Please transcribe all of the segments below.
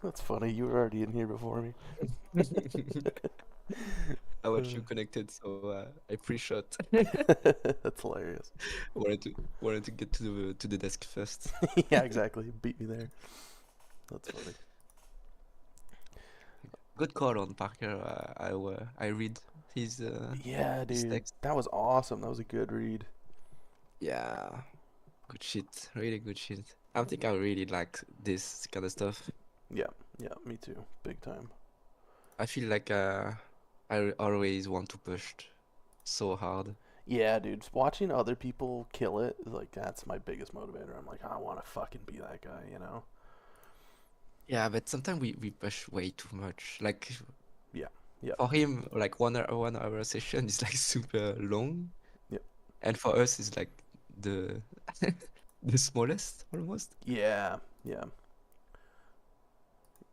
That's funny. You were already in here before me. I watched you connected, so I pre-shot. That's hilarious. wanted to get to the desk first. Yeah, exactly. Beat me there. That's funny. Good call on Parker. I read Yeah, his dude. text. That was awesome. That was a good read. Yeah, good shit. Really good shit. I think I really like this kind of stuff. Yeah, yeah, me too. Big time. I feel like always want to push so hard. Yeah, dude. Watching other people kill it, like, that's my biggest motivator. I'm like, I want to fucking be that guy, you know? Yeah, but sometimes we push way too much. Like Yeah, yeah, for him, like 1 hour session is like super long, yeah. and for us it's like the the smallest almost. Yeah, yeah,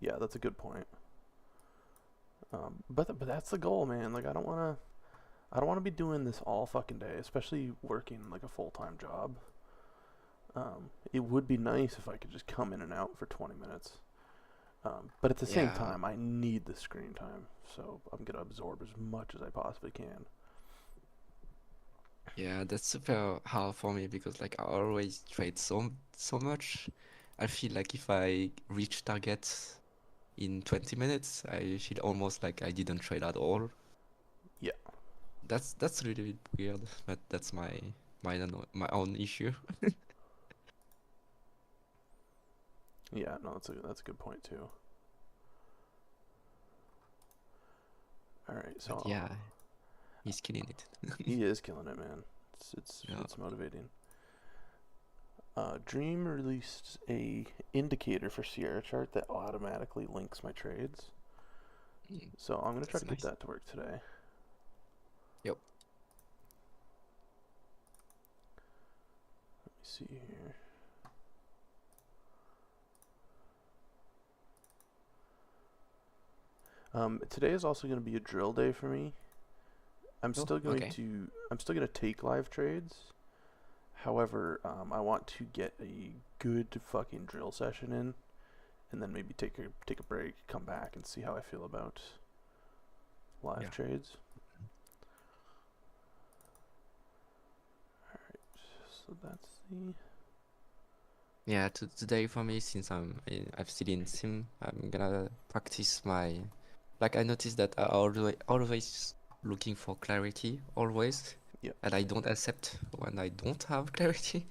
yeah, that's a good point. But that's the goal, man. Like, I don't want to be doing this all fucking day, especially working like a full time job. It would be nice if I could just come in and out for 20 minutes. But at the same Yeah, time, I need the screen time, so I'm gonna absorb as much as I possibly can. yeah, that's super hard for me because like I always trade so much. I feel like if I reach target in 20 minutes, I feel almost like I didn't trade at all. Yeah, That's really weird, but that's my own issue. yeah, no, that's a good point too. All right, But so yeah, he's killing it. he is killing it, man. Yeah. It's motivating. Dream released a indicator for Sierra chart that automatically links my trades. Mm, So I'm gonna try that's to get nice. that to work today. Yep. Let me see here. Today is also going to be a drill day for me. Oh, okay. I'm still going to take live trades. However, I want to get a good fucking drill session in, and then maybe take a break, come back, and see how I feel about live Yeah. trades. All right, so that's the Yeah, today for me, since I'm still in sim, I'm gonna practice my. Like I noticed that I always looking for clarity, always, yep. and I don't accept when I don't have clarity.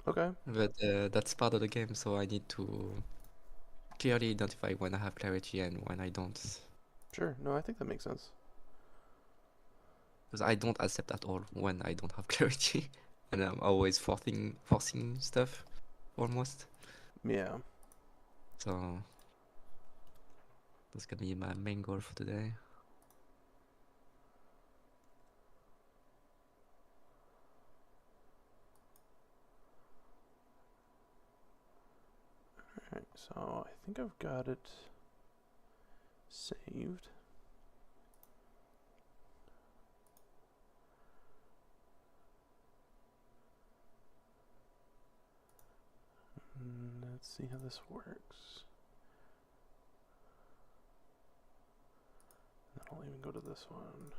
Okay, But that's part of the game, so I need to clearly identify when I have clarity and when I don't, sure. No, I think that makes sense. because I don't accept at all when I don't have clarity, and I'm always forcing stuff, almost. Yeah. So that's gonna be my main goal for today. All right, so I think I've got it saved. Let's see how this works. I'll even go to this one.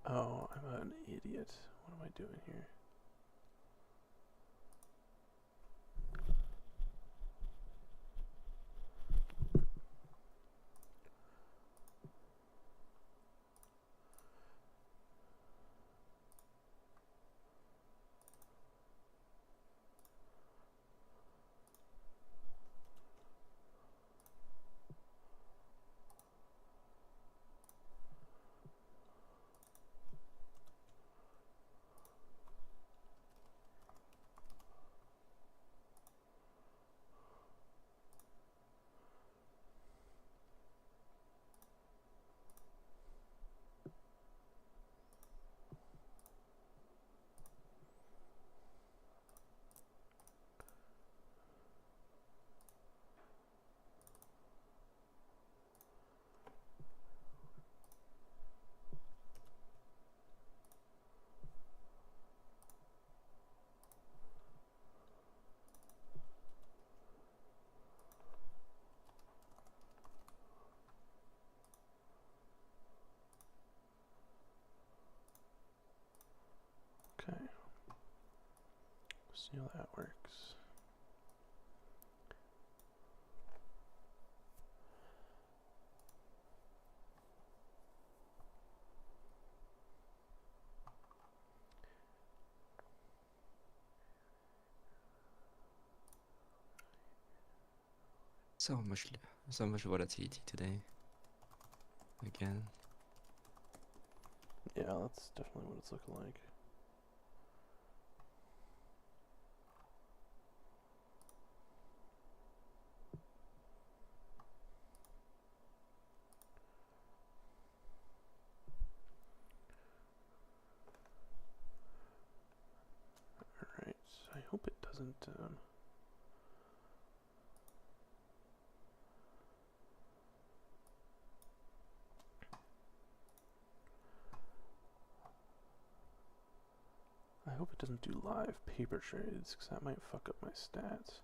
Oh, I'm an idiot. What am I doing here? Okay. See how that works. So much volatility today. Again. Yeah, that's definitely what it's looking like. Alright, I hope it doesn't... I hope it doesn't do live paper trades, because that might fuck up my stats.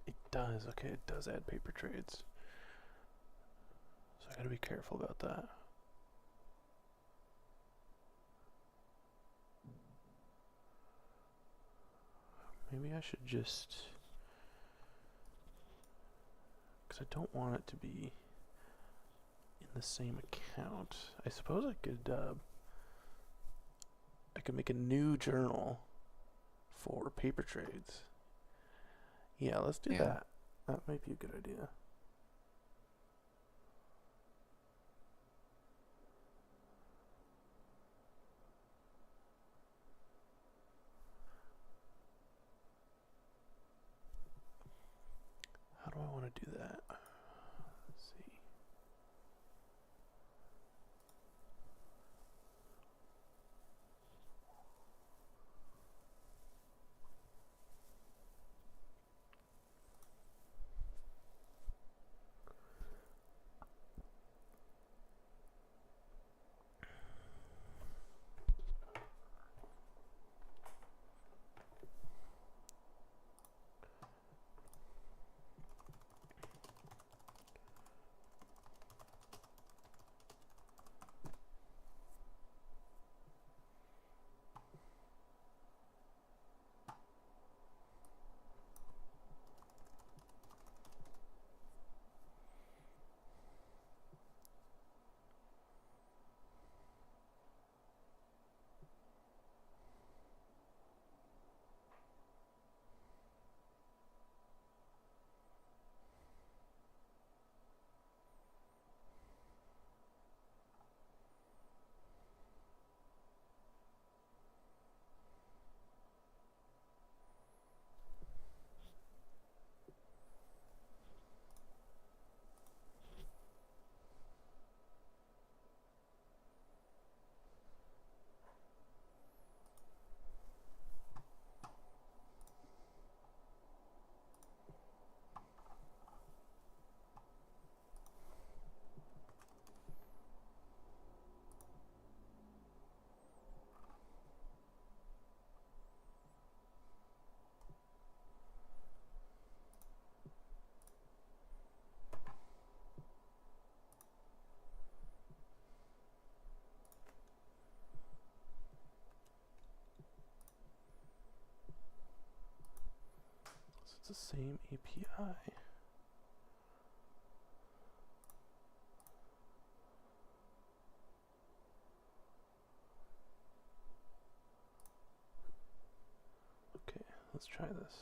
It does, okay, it does add paper trades. So I gotta be careful about that. Maybe I should just... because I don't want it to be in the same account. I suppose I could make a new journal for paper trades. Yeah, let's do Yeah. that. That might be a good idea. How do I want to do that? Let's see. So it's the same API. Okay, let's try this.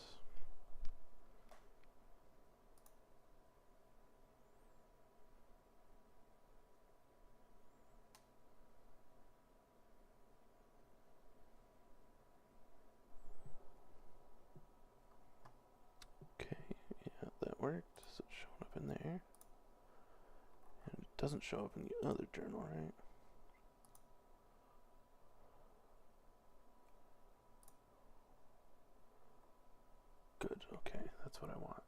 Okay, yeah, that worked. so it's showing up in there. And it doesn't show up in the other journal, right? Good, okay, that's what I want.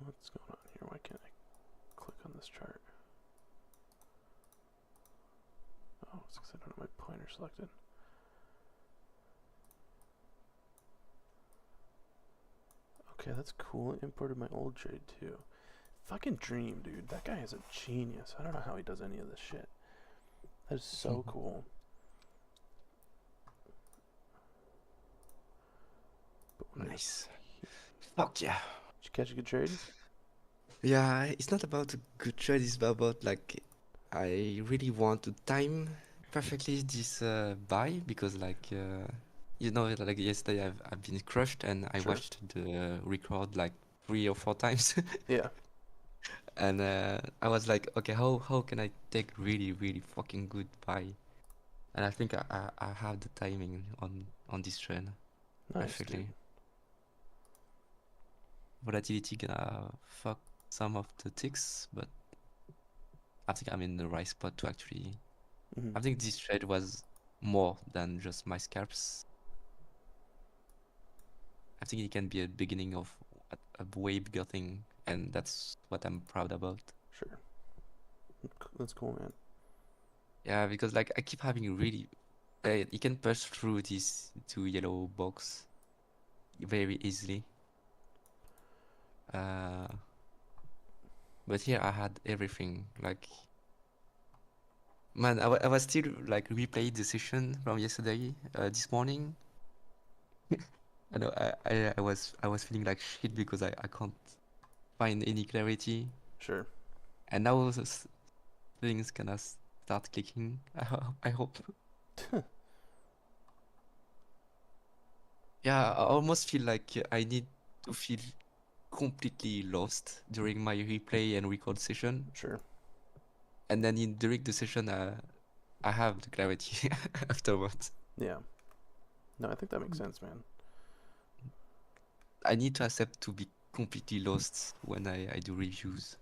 What's going on here? Why can't I click on this chart? Oh, it's because I don't have my pointer selected. Okay, that's cool. Imported my old trade too. Fucking Dream, dude. That guy is a genius. I don't know how he does any of this shit. That is so cool. Nice. Fuck yeah. Did you catch a good trade? Yeah, it's not about a good trade, it's about like I really want to time perfectly this buy because like yesterday I've been crushed and I Sure. watched the record like 3 or 4 times Yeah. and I was like, okay, how can I take really fucking good buy? And I think I have the timing on this trade Nice, perfectly. dude. Volatility gonna fuck some of the ticks, but I think I'm in the right spot to actually. Mm-hmm. I think this trade was more than just my scalps. I think it can be a beginning of a way bigger thing, and that's what I'm proud about. Sure. That's cool, man. Yeah, because like I keep having really, you can push through these 2 yellow box very easily. But here I had everything. Like, man, I was still like replaying the session from yesterday, this morning. I know I was feeling like shit because I can't find any clarity, Sure. and now things gonna start clicking. I hope. Yeah, I almost feel like I need to feel completely lost during my replay and record session, Sure. and then during the session, I have the clarity afterwards. Yeah. No, I think that makes sense, man. I need to accept to be completely lost when I do reviews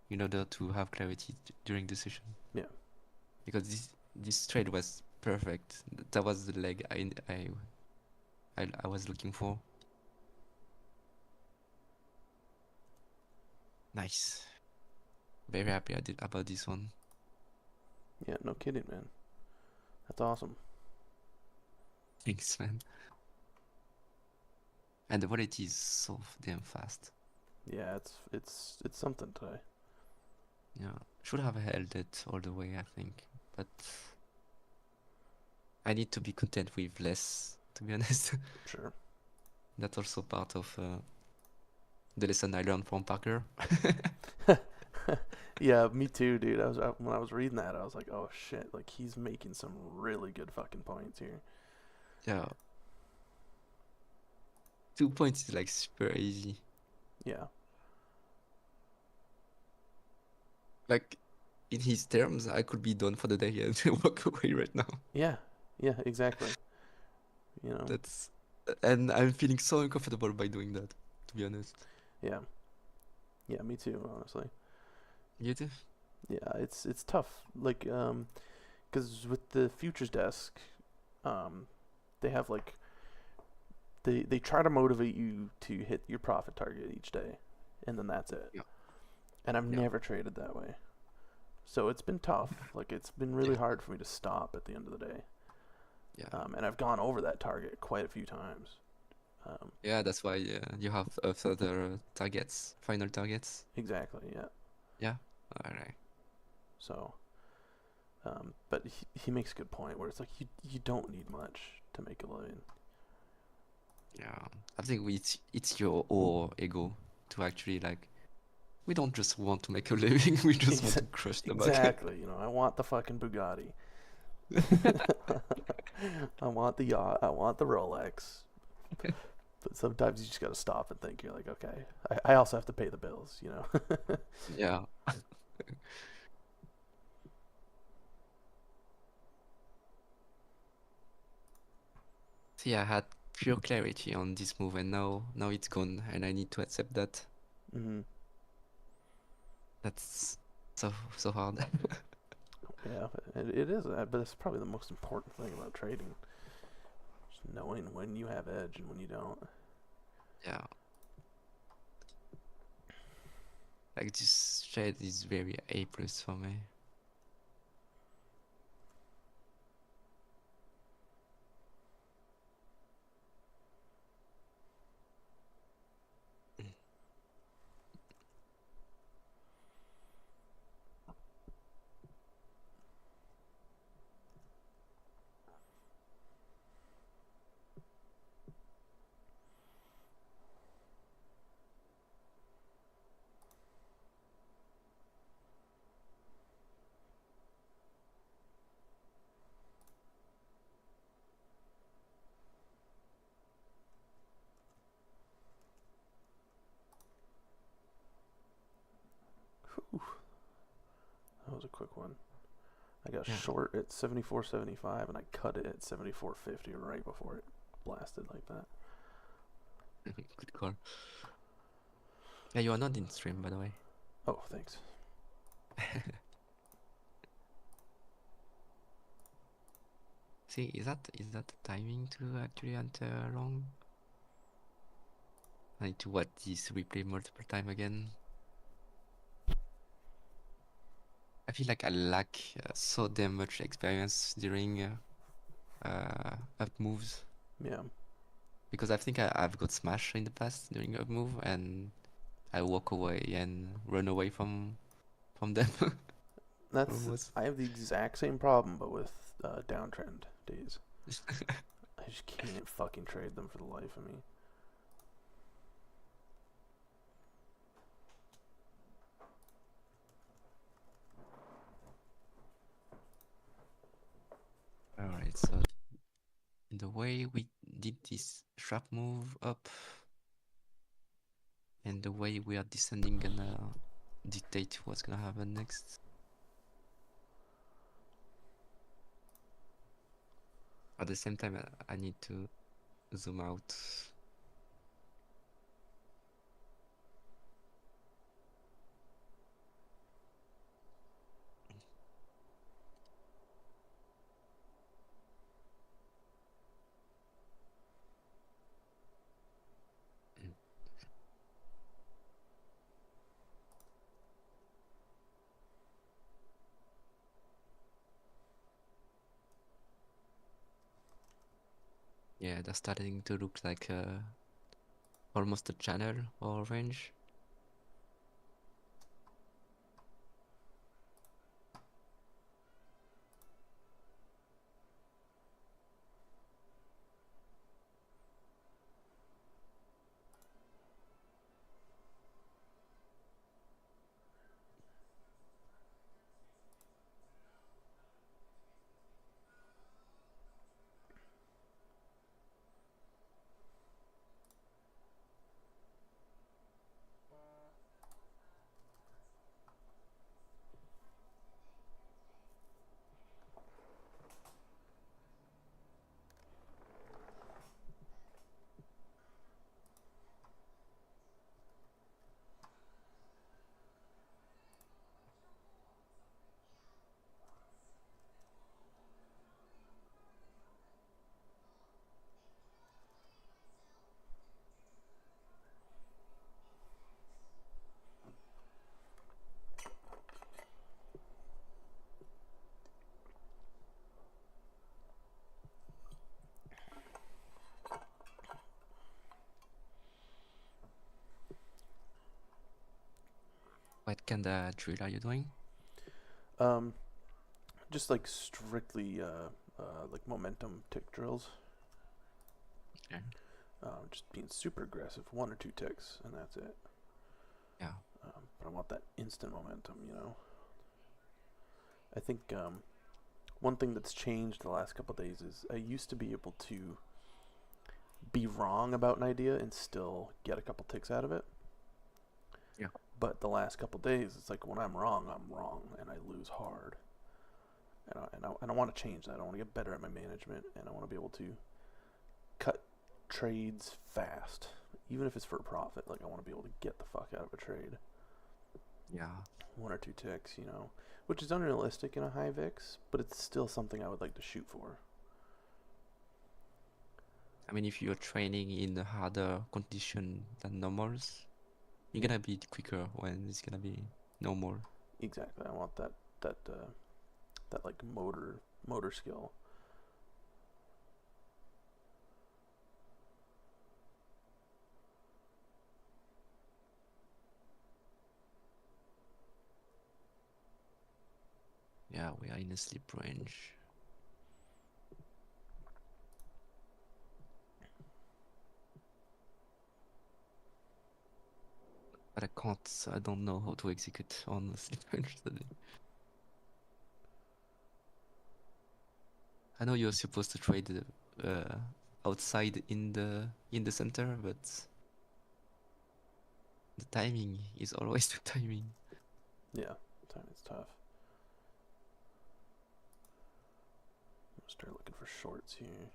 in order to have clarity during the session. Yeah. Because this trade was perfect. That was the leg I was looking for. Nice. Very happy I did about this one. Yeah, no kidding, man. That's awesome. Thanks, man. And the wallet is so damn fast. Yeah, it's something today. Yeah, should have held it all the way, I think. But I need to be content with less, to be honest. Sure. That's also part of the lesson I learned from Parker. Yeah, me too, dude. When I was reading that, I was like, oh shit, like he's making some really good fucking points here. Yeah. 2 points is like super easy. Yeah. Like in his terms, I could be done for the day and walk away right now. Yeah. Yeah, exactly. You know. And I'm feeling so uncomfortable by doing that, to be honest. Yeah. Yeah, me too, honestly. You too? Yeah, it's tough. Like, because with the futures desk, they have like they try to motivate you to hit your profit target each day, and then that's it. Yeah. And I've Yeah. never traded that way, so it's been tough. Like it's been really hard for me to stop at the end of the day. Yeah. and I've gone over that target quite a few times. Um, Yeah, that's why you have further targets, final targets. exactly, yeah. Yeah. All right. So, but he makes a good point where it's like you don't need much to make a living. Yeah. I think it's your or ego to actually like we don't just want to make a living, we just want Exa- to crush the market. exactly, you know, I want the fucking Bugatti. I want the yacht. I want the Rolex. But sometimes you just gotta stop and think. You're like, okay, I also have to pay the bills, you know. Yeah. See, I had pure clarity on this move, and now it's gone, and I need to accept that. Hmm. That's so hard. Yeah, it is, but it's probably the most important thing about trading. Just knowing when you have edge and when you don't. Yeah. Like this trade is very A plus for me. Whew, that was a quick one. I got Yeah. short at 74.75 and I cut it at 74.50 right before it blasted like that. Good call. Yeah, you are not in stream, by the way. Oh, thanks. See, is that the timing to actually enter long? I need to watch this replay multiple time again. I feel like I lack so damn much experience during up moves Yeah, because I think I've got smashed in the past during up move and I walk away and run away from them that's. almost. I have the exact same problem, but with downtrend days. I just can't fucking trade them for the life of me. All right, so the way we did this sharp move up and the way we are descending gonna dictate what's gonna happen next. At the same time, I need to zoom out. Yeah, they're starting to look like almost a channel or range. kind of drill are you doing? Um, just like strictly like momentum tick drills. Okay. Just being super aggressive, 1 or 2 ticks, and that's it. Yeah. But I want that instant momentum, you know. I think one thing that's changed the last couple days is I used to be able to be wrong about an idea and still get a couple ticks out of it. Yeah. But the last couple days, it's like when I'm wrong, and I lose hard. And I want to change that. I want to get better at my management, and I want to be able to cut trades fast, even if it's for a profit. Like I want to be able to get the fuck out of a trade. Yeah. 1 or 2 ticks, you know, which is unrealistic in a high VIX, but it's still something I would like to shoot for. I mean, if you're training in a harder condition than normals, you're gonna be quicker when it's gonna be normal. Exactly. I want that like motor skill. Yeah, we are in a sleep range. But I can't, I don't know how to execute on the sleep range today. I know you're supposed to trade outside in the center, but the timing is always the timing. Yeah, it's tough. I'm gonna start looking for shorts here.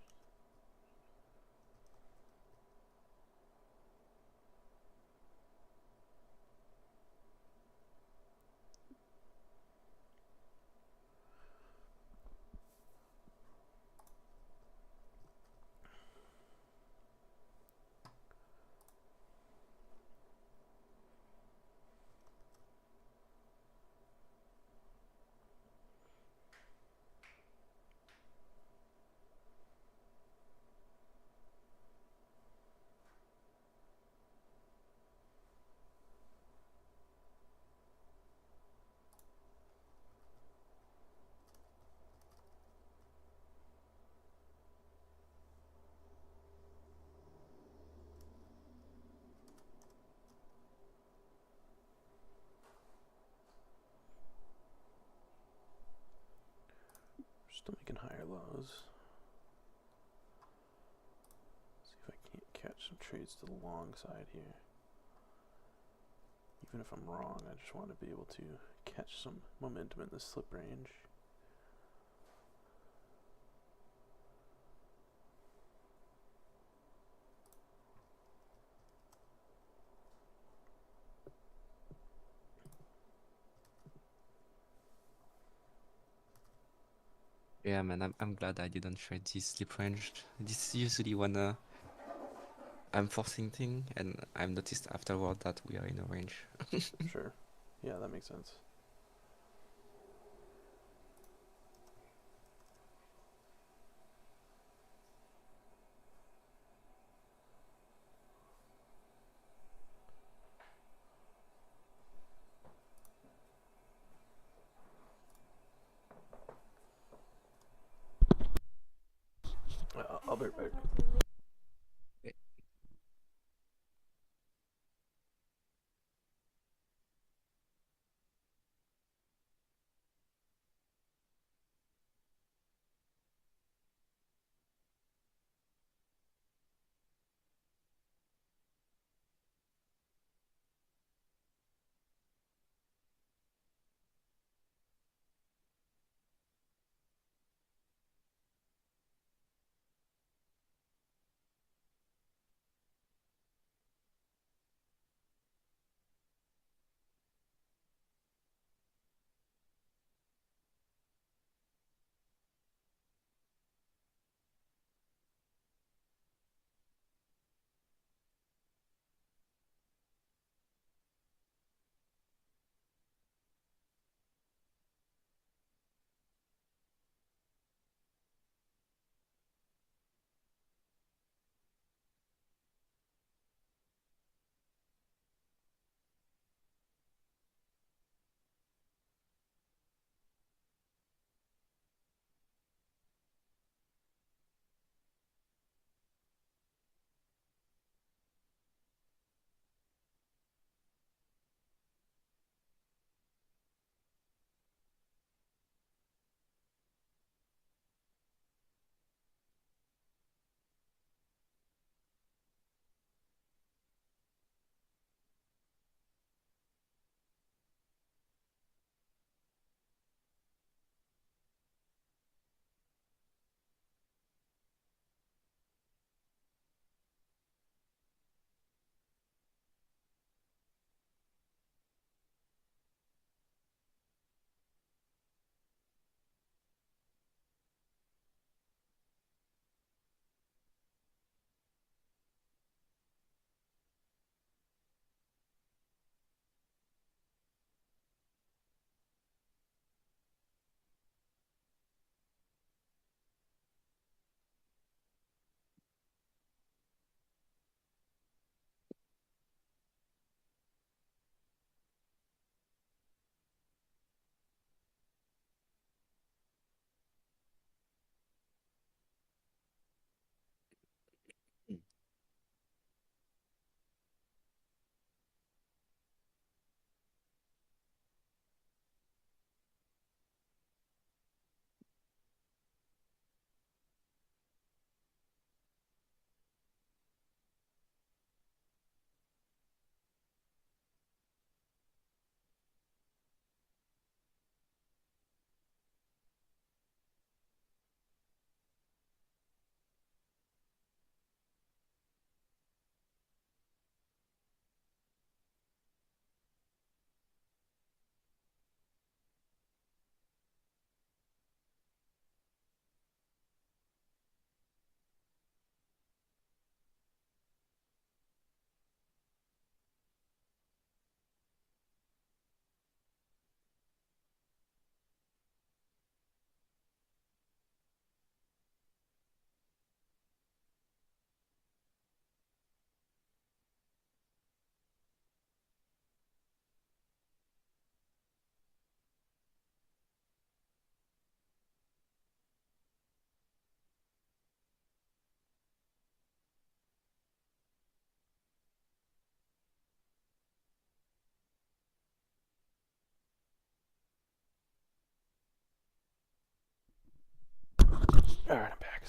Still making higher lows. See if I can't catch some trades to the long side here. Even if I'm wrong, I just want to be able to catch some momentum in the slip range. Yeah, man, I'm glad I didn't trade this sleep range. This is usually when I'm forcing thing, and I've noticed afterward that we are in a range. Sure. Yeah, that makes sense. I'll be right back.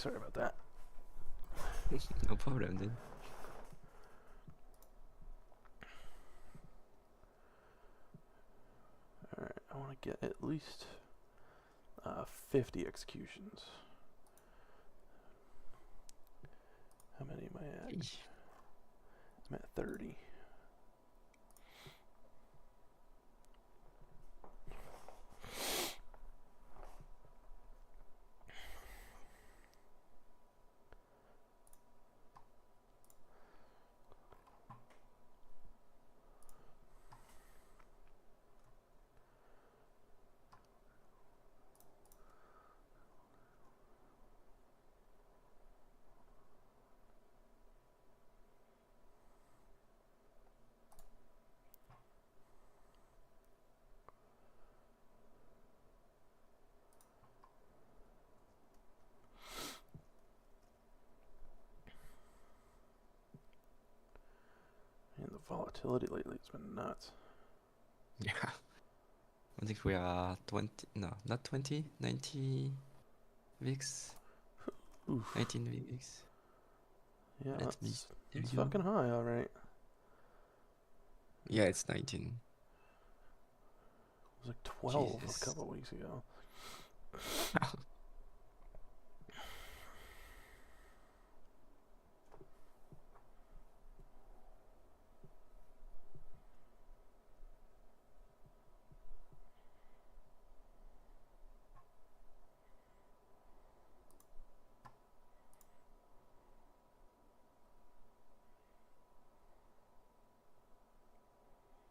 Sorry about that. No problem, dude. Alright, I want to get at least 50 executions. How many am I at? Eesh. I'm at 30. And the volatility lately has been nuts. Yeah. I think we are 20, no, not 20, 90 VIX. Oof. 19 VIX. Yeah, Let me it's tell you. fucking high, alright. Yeah, it's 19. It was like 12 Jesus. a couple weeks ago.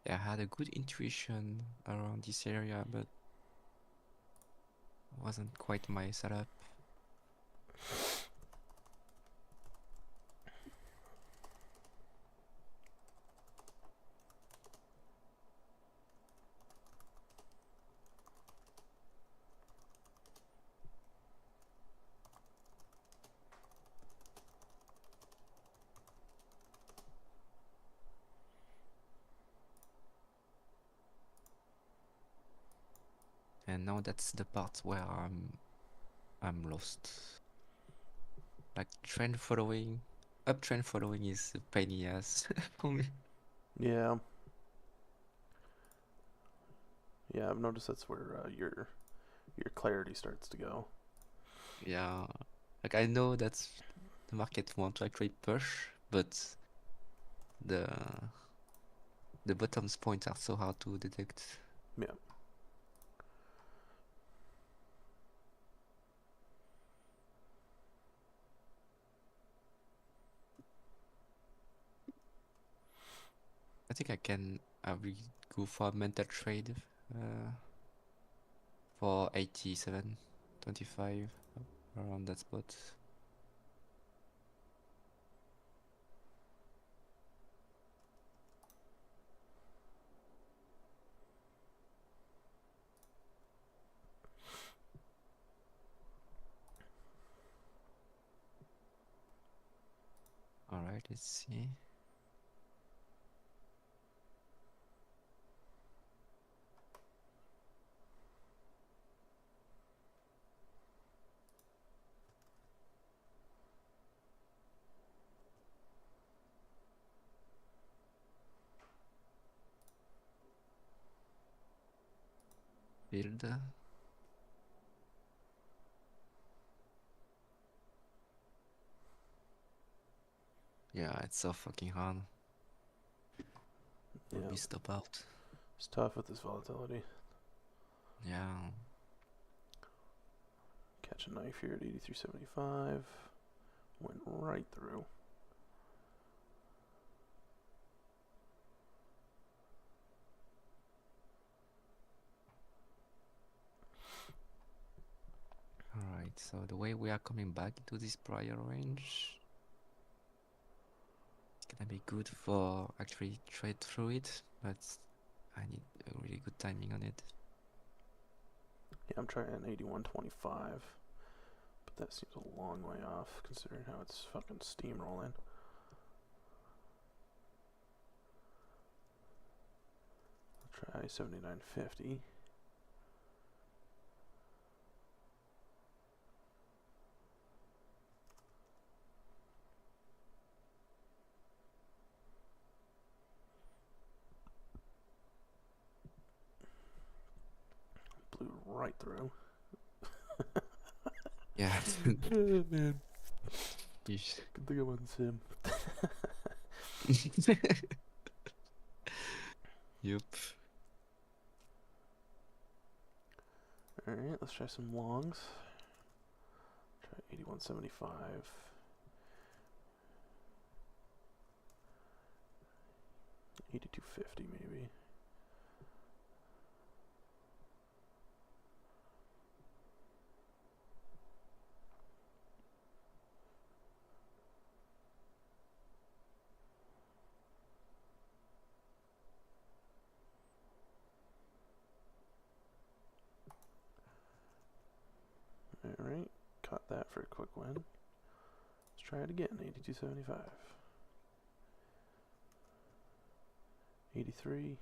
Yeah, I had a good intuition around this area, but wasn't quite my setup. And now that's the part where I'm lost. Like trend following, uptrend following is a pain in the ass for me. Yeah. Yeah, I've noticed that's where your clarity starts to go. Yeah, like I know that the market want to actually push, but the the bottom's points are so hard to detect. Yeah. I think I will go for a mental trade for 87.25 around that spot. All right, let's see. Build. Yeah, it's so fucking hard. Yeah. We stop out. It's tough with this volatility. Yeah. Catch a knife here at 83.75. Went right through. Alright, so the way we are coming back into this prior range, it's gonna be good for actually trade through it, but I need a really good timing on it. Yeah, I'm trying 81.25. But that seems a long way off considering how it's fucking steamrolling. I'll try 79.50. right through. Yeah. Oh, man. Yeesh. Good thing I'm on sim. Yup. Alright, let's try some longs. Try 8175. 8250 maybe. Alright, caught that for a quick win. Let's try it again. 8275. 83.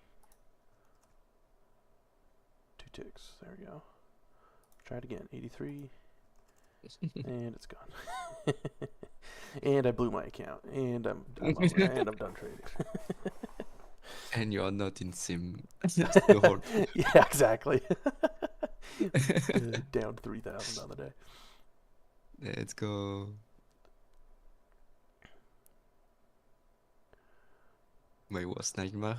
2 ticks. There we go. Try it again. 83. And it's gone. And I blew my account. And I'm done trading. And you're not in sim. The whole Yeah, exactly. Down 3,000 on the day. Let's go. My worst nightmare.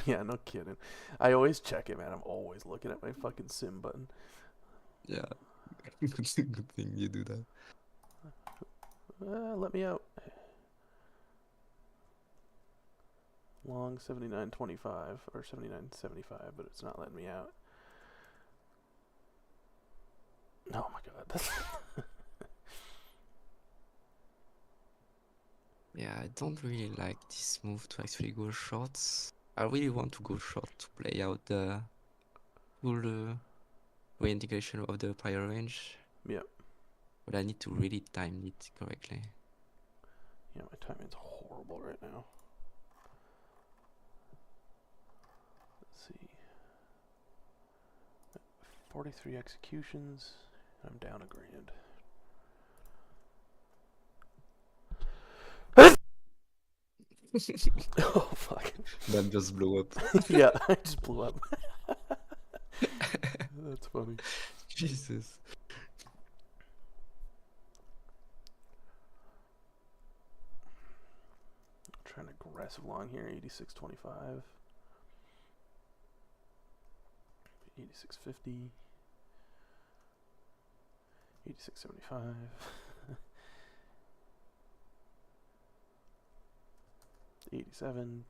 Yeah, no kidding. I always check it, man. I'm always looking at my fucking sim button. Yeah. Good thing you do that. Let me out. Long 79.25 or 79.75, but it's not letting me out. Oh my god. That's Yeah, I don't really like this move to actually go shorts. I really want to go short to play out the full reintegration of the prior range. yeah. But I need to really time it correctly. Yeah, my timing's horrible right now. Let's see. 43 executions. I'm down $1,000. Oh fuck. That just blew up. Yeah, I just blew up. That's funny. Jesus. Trying aggressive long here. 86.25. 86.50. 86.75. 87.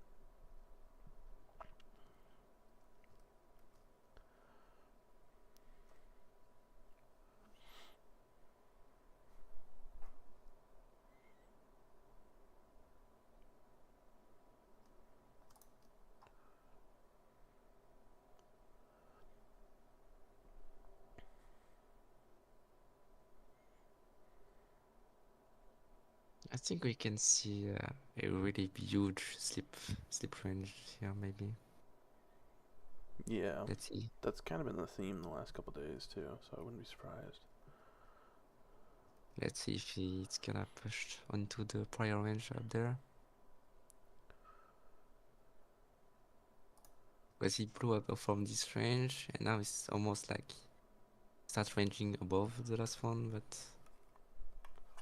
I think we can see a really huge slip range here, maybe. Yeah, Let's see. that's kind of been the theme the last couple days too, so I wouldn't be surprised. Let's see if it's gonna push onto the prior range up there. Because he blew up from this range, and now it's almost like starts ranging above the last one, but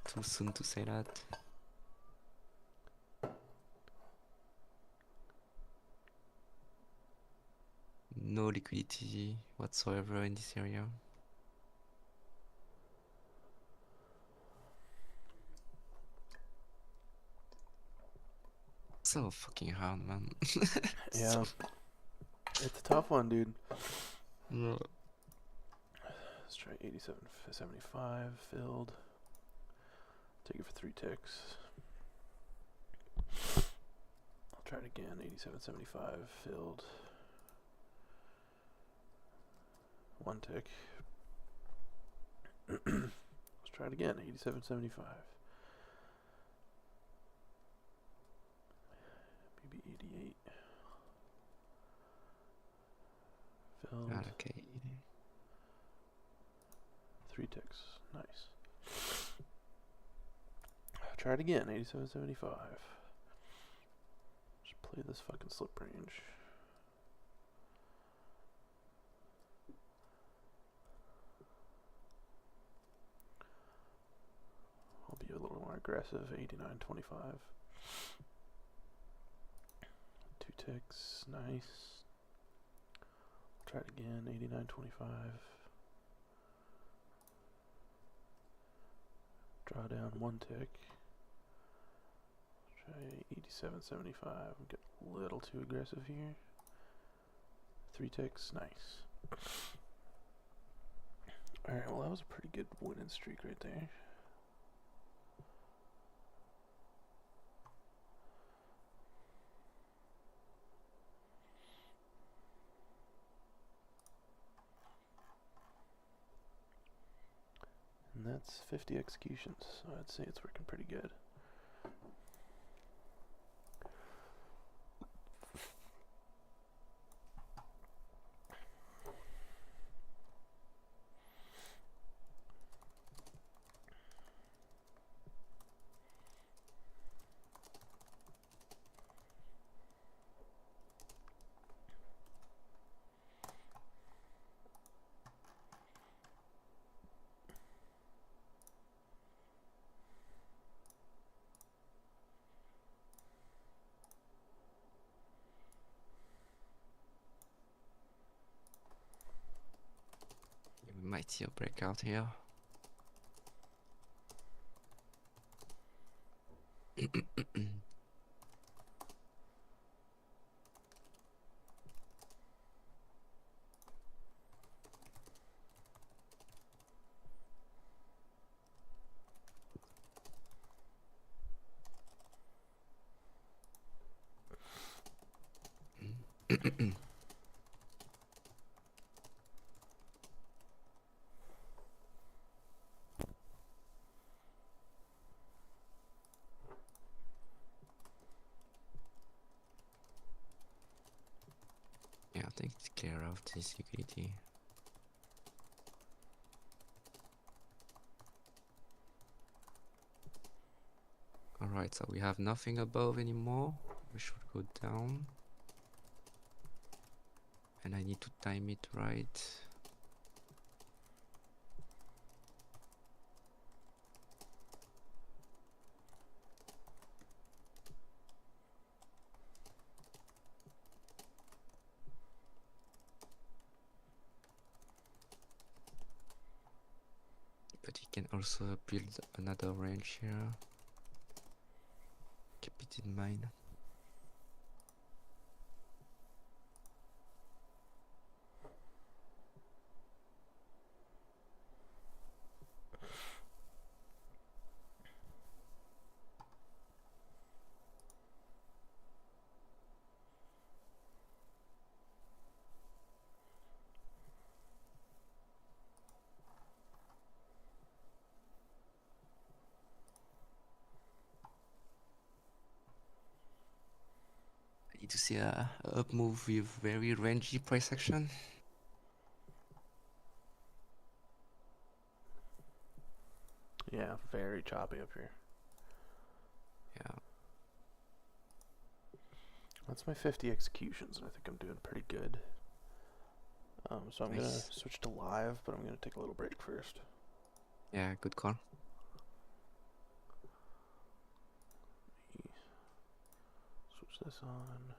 too soon to say that. No liquidity whatsoever in this area. So fucking hard, man. Yeah, it's a tough one, dude. Yeah. Let's try 87.75 filled. Take it for 3 ticks. I'll try it again. 87.75 filled. 1 tick. Let's try it again. 87.75. Maybe 88. Filled. Okay. 3 ticks. Nice. Try it again. 87.75. Just play this fucking slip range. aggressive. 89.25. 2 ticks. Nice. Try it again. 89.25. Draw down 1 tick. Try 87.75. Get a little too aggressive here. 3 ticks. Nice. Alright, well that was a pretty good winning streak right there. And that's 50 executions, so I'd say it's working pretty good. We might see a breakout here. Yeah, I think it's clear out this liquidity. Alright, so we have nothing above anymore. We should go down. And I need to time it right. But he can also build another range here. Keep it in mind. I need to see a up move with very rangy price action. Yeah, very choppy up here. Yeah. That's my 50 executions, and I think I'm doing pretty good. So I'm gonna Nice. switch to live, but I'm gonna take a little break first. Yeah, good call. Switch this on.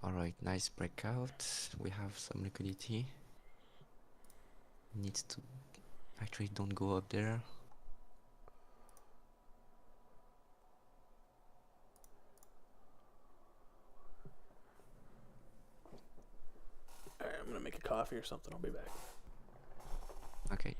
Alright, nice breakout. We have some liquidity. Needs to actually don't go up there. Alright, I'm gonna make a coffee or something. I'll be back. Okay.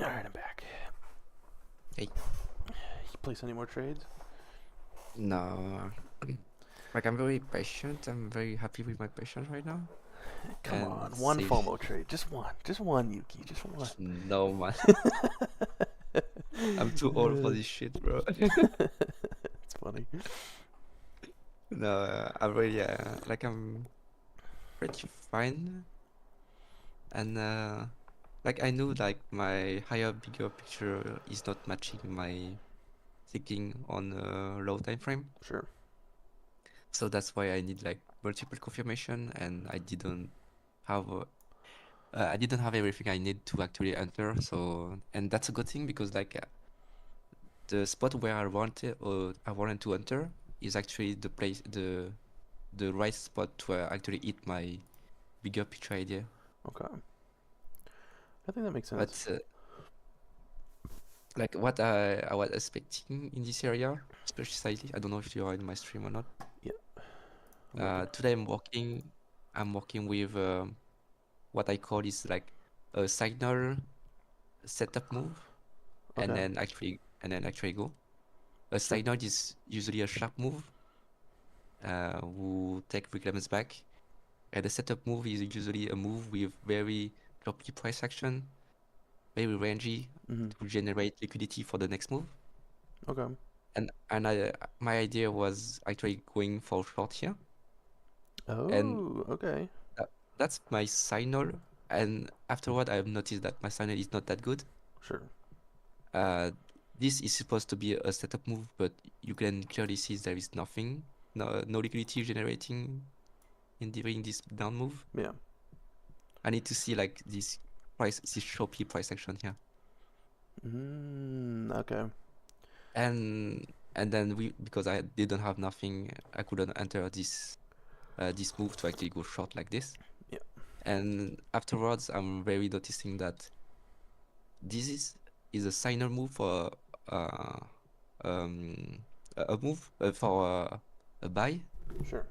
All right, I'm back. Hey. You place any more trades? No. Like I'm very patient. I'm very happy with my patience right now. Come And on, one save FOMO trade. Just one, Yuki. Just one. no man. I'm too old for this shit, bro. It's funny. No, I'm really like I'm pretty fine. And like I knew like my higher, bigger picture is not matching my thinking on a low time frame. Sure. So that's why I need like multiple confirmation, and have I didn't have everything I need to actually enter. So and that's a good thing because like the spot where I wanted to enter is actually the place the right spot to actually hit my bigger picture idea. Okay. I think that makes But sense. like what I was expecting in this area, especially slightly, I don't know if you are in my stream or not. Yeah. I'm looking. Today I'm working with what I call is like a signal setup move, and Okay. then actually go. A Sure. signal is usually a sharp move, who take reclaims back, and the setup move is usually a move with very choppy price action, very rangy Mm-hmm. to generate liquidity for the next move. Okay. And my idea was actually going for short here, and Oh. Okay. that's my signal. And afterward, I've noticed that my signal is not that good. Sure. This is supposed to be a setup move, but you can clearly see there is nothing, no liquidity generating during this down move. Yeah. I need to see like this choppy price action here, Okay. and then because I didn't have nothing, I couldn't enter this move to actually go short like this. Yeah. And afterwards, I'm very noticing that this is a signer move for a move for a buy. Sure.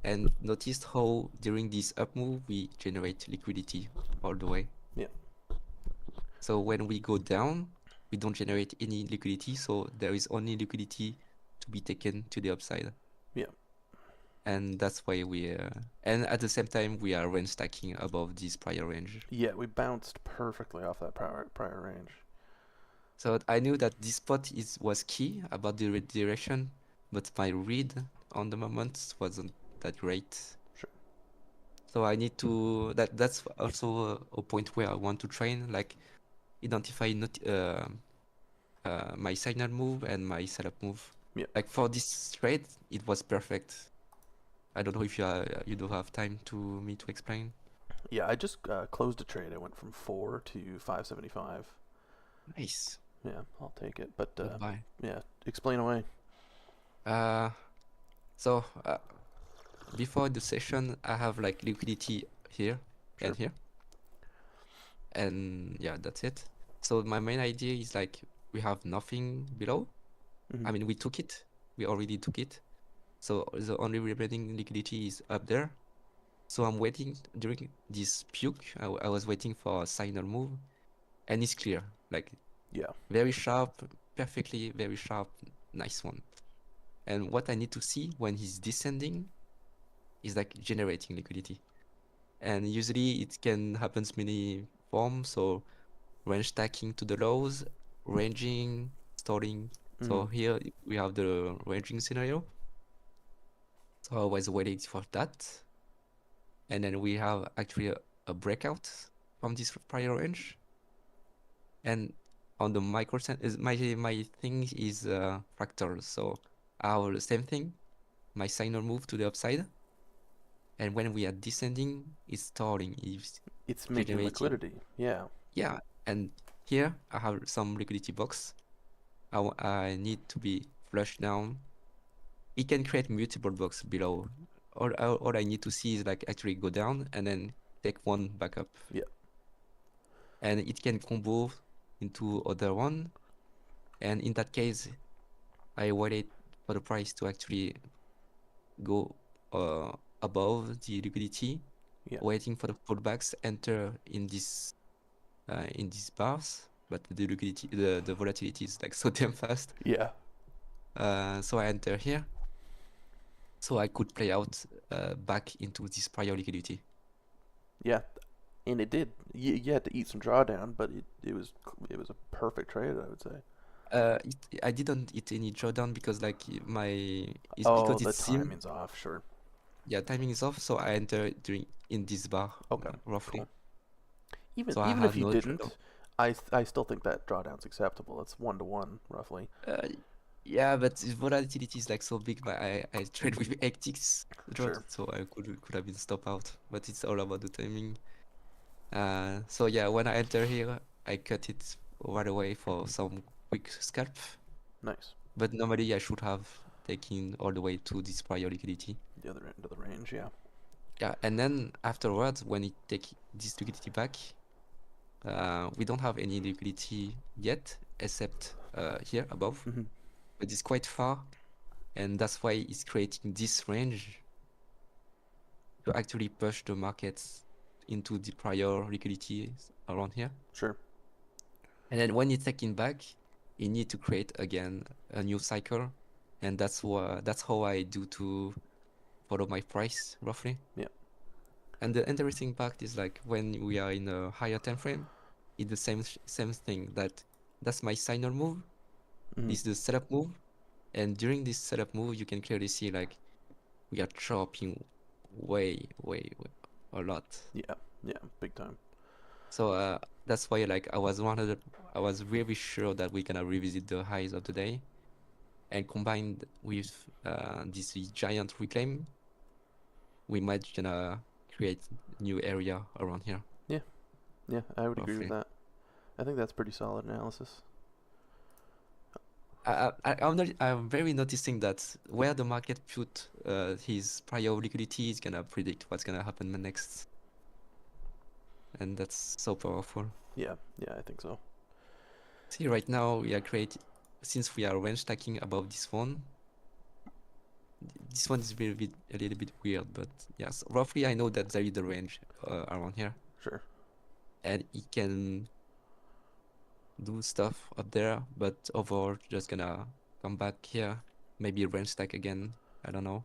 And noticed how during this up move we generate liquidity all the way. Yeah. So when we go down, we don't generate any liquidity, so there is only liquidity to be taken to the upside. Yeah. And that's why and at the same time we are range stacking above this prior range. Yeah. We bounced perfectly off that prior range. So I knew that this spot was key about the direction, but my read on the moment wasn't that great. Sure. So I need to that's also a point where I want to train, like identify my signal move and my setup move. Yeah. Like for this trade, it was perfect. I don't know if you don't have time to explain. Yeah. I just closed a trade. I went from 4 to 575. Nice. Yeah. I'll take it. But Goodbye. yeah. Explain away. So before the session, I have like liquidity here Sure. and here, and yeah, that's it. So my main idea is like we have nothing below. Mm-hmm. I mean, we already took it. So the only remaining liquidity is up there. So I'm waiting during this puke. I was waiting for a signal move, and it's clear, like Yeah. very sharp, perfectly very sharp, nice one. And what I need to see when he's descending is like generating liquidity. And usually it can happen many forms. So range stacking to the lows, ranging, stalling. So here we have the ranging scenario. So I was waiting for that. And then we have actually a breakout from this prior range. And on the micro my thing is fractal. So I have the same thing, my signal move to the upside. And when we are descending, it's stalling. It's making generating liquidity. Yeah. Yeah, and here I have some liquidity box. I need to be flushed down. It can create multiple blocks below. All I need to see is like actually go down and then take one back up. Yeah. And it can combo into other one. And in that case, I waited for the price to actually go above the liquidity, Yeah. waiting for the pullbacks enter in these bars. but the liquidity, the volatility is like so damn fast. Yeah. So I enter here, so I could play out back into this prior liquidity. Yeah. And it did. You had to eat some drawdown, but it was a perfect trade, I would say. I didn't eat any drawdown because like it's Oh, because the it's sim. timing's off. Sure. Yeah, timing is off, so I enter during in this bar Okay. roughly. Cool. Even So I even had if you no drawdown. didn't, I still think that drawdown's acceptable. It's 1-to-1 roughly. Yeah, but the volatility is like so big, but I trade with 8x drawdown, Sure. so I could have been stopped out. But it's all about the timing. So yeah, when I enter here, I cut it right away for some quick scalp. Nice. But normally I should have taken all the way to this prior liquidity. The other end of the range, yeah. Yeah, and then afterwards, when it take this liquidity back, we don't have any liquidity yet, except here above, Mhm. but it's quite far, and that's why it's creating this range to actually push the markets into the prior liquidity around here. Sure. And then when it's taken back, you need to create again a new cycle, and that's how I do to follow my price roughly. Yeah. And the interesting part is like when we are in a higher time frame, it's the same thing. That's my signal move. Mhm. This is the setup move, and during this setup move, you can clearly see like we are chopping way a lot. Yeah. Yeah. Big time. So that's why like I was really sure that we're gonna revisit the highs of the day, and combined with this giant reclaim, we might gonna create new area around here. Yeah, I would agree with Roughly. that. I think that's pretty solid analysis. I'm very noticing that where the market put his prior liquidity is gonna predict what's gonna happen next, and that's so powerful. Yeah. Yeah, I think so. See, right now we are since we are range stacking above this one. This one is a little bit weird, but yes, roughly I know that there is the range around here, Sure. and it can do stuff up there, but overall just gonna come back here, maybe range stack again. I don't know.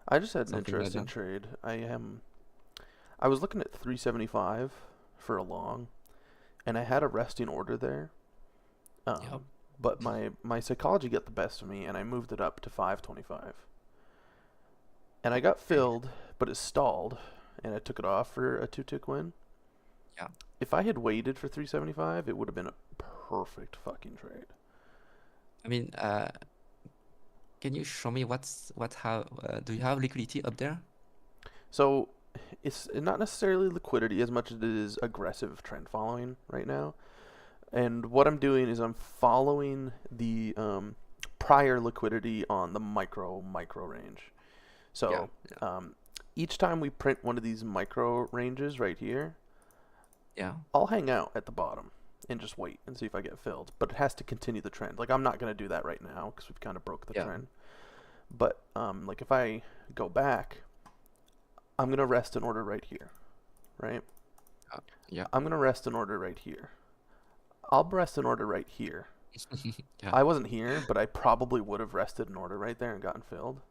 I just had an Something like interesting that. trade. I was looking at 375 for a long, and I had a resting order there. Yep. But my psychology got the best of me, and I moved it up to 525. And I got filled, but it stalled, and I took it off for a 2-tick win. Yeah. If I had waited for 375, it would have been a perfect fucking trade. I mean, can you show me do you have liquidity up there? So it's not necessarily liquidity as much as it is aggressive trend following right now. And what I'm doing is I'm following the prior liquidity on the micro range. So Yeah. each time we print one of these micro ranges right here, Yeah. I'll hang out at the bottom and just wait and see if I get filled. But it has to continue the trend. Like I'm not going to do that right now because we've kind of broke the Yeah. trend. But like if I go back, I'm going to rest an order right here, right? Yeah. I'm going to rest an order right here. I'll rest an order right here. Yeah. I wasn't here, but I probably would have rested an order right there and gotten filled.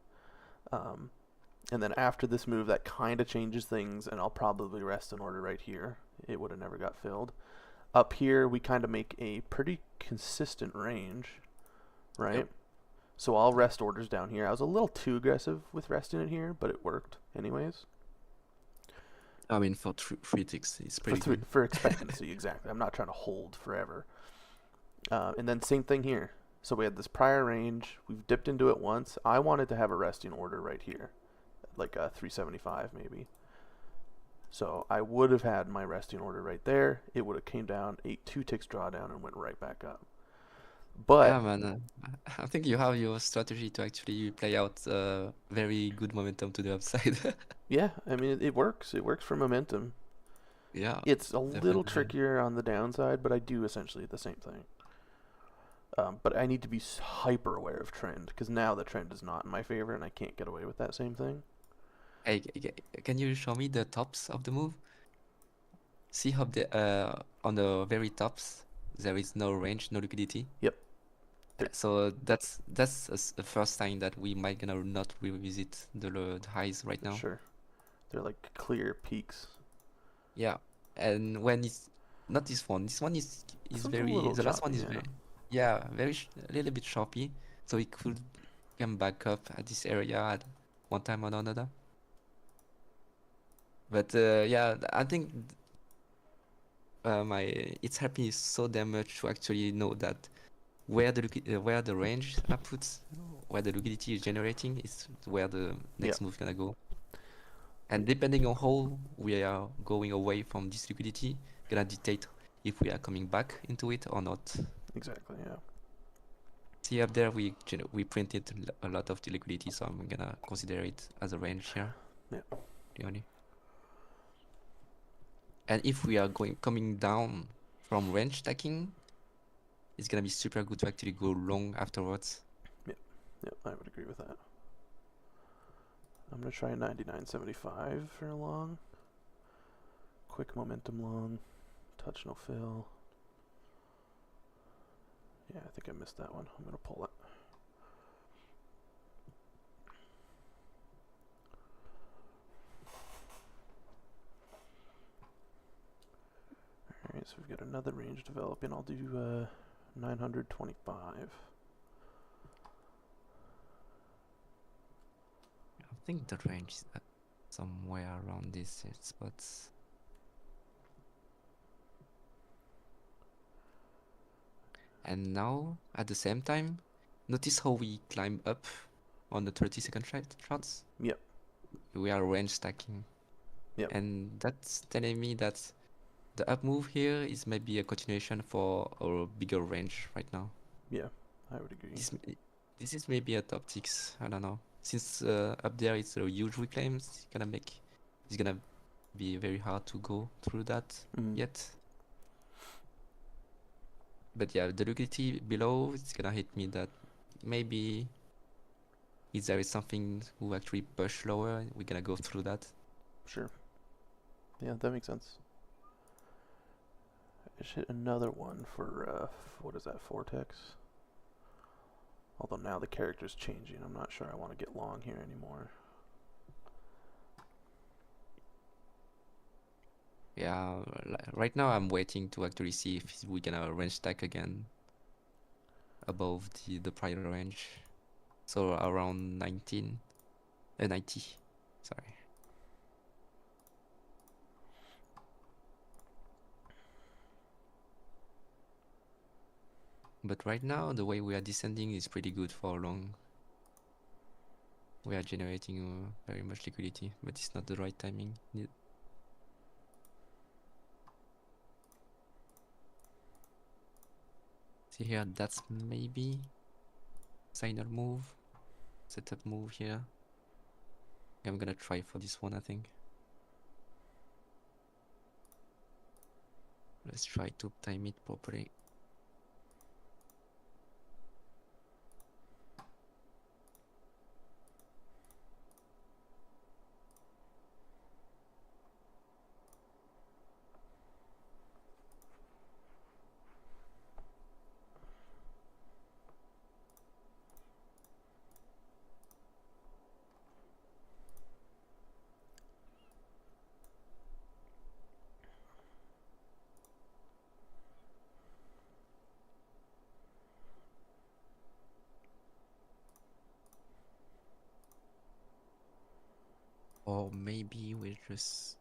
And then after this move, that kind of changes things, and I'll probably rest an order right here. It would have never got filled. Up here, we kind of make a pretty consistent range, right? Yep. So I'll rest orders down here. I was a little too aggressive with resting it here, but it worked anyways. I mean, for 3 ticks, it's pretty good. For expectancy, exactly. I'm not trying to hold forever. And then same thing here. So we had this prior range. We've dipped into it once. I wanted to have a resting order right here, like a 375 maybe. So I would have had my resting order right there. It would have came down, ate 2 ticks drawdown, and went right back up. But Yeah, man. I think you have your strategy to actually play out very good momentum to the upside. yeah, I mean it works. It works for momentum. Yeah, It's a little definitely. trickier on the downside, but I do essentially the same thing. But I need to be hyper aware of trend because now the trend is not in my favor, and I can't get away with that same thing. Hey, can you show me the tops of the move? See how on the very tops there is no range, no liquidity. Yep. There- So that's the first sign that we might gonna not revisit the highs right now. Sure. They're like clear peaks. Yeah, and when it's not this one is This one's a very little the last one choppy, is yeah. very a little bit choppy, so it could come back up at this area at one time or another. But yeah, I think it's helped me so damn much to actually know that where the range I put, where the liquidity is generating is where the next move gonna go. And depending on how we are going away from this liquidity, gonna dictate if we are coming back into it or not. Exactly, yeah. See up there, we printed a lot of the liquidity, so I'm gonna consider it as a range here. Yeah. Only. And if we are coming down from range stacking, it's gonna be super good to actually go long afterwards. Yep, I would agree with that. I'm gonna try 99.75 for a long. Quick momentum long. Touch no fill. Yeah, I think I missed that one. I'm gonna pull it. Alright, so we've got another range developing. I'll do 925. I think the range is somewhere around these spots. And now, at the same time, notice how we climb up on the 30-second charts? Yep. We are range stacking. Yep. And that's telling me that the up move here is maybe a continuation for a bigger range right now. Yeah, I would agree. This is maybe a top 6, I don't know. Since up there it's a huge reclaim, it's gonna be very hard to go through that yet. But yeah, the liquidity below, it's gonna hit me that maybe if there is something who actually push lower, we're gonna go through that. Sure. Yeah, that makes sense. I just hit another one for, what is that, Vortex? Although now the character's changing, I'm not sure I want to get long here anymore. Yeah, right now I'm waiting to actually see if we're gonna range stack again above the prior range. So around 90, sorry. But right now, the way we are descending is pretty good for long. We are generating very much liquidity, but it's not the right timing. See here, that's maybe signal move, setup move here. I'm gonna try for this one, I think. Let's try to time it properly. Or maybe we'll just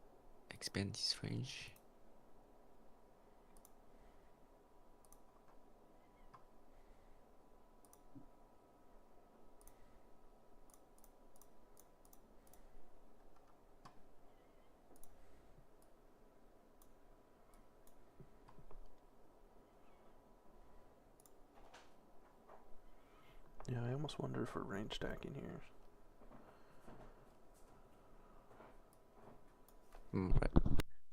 expand this range. Yeah, I almost wonder if we're range stacking here. Right.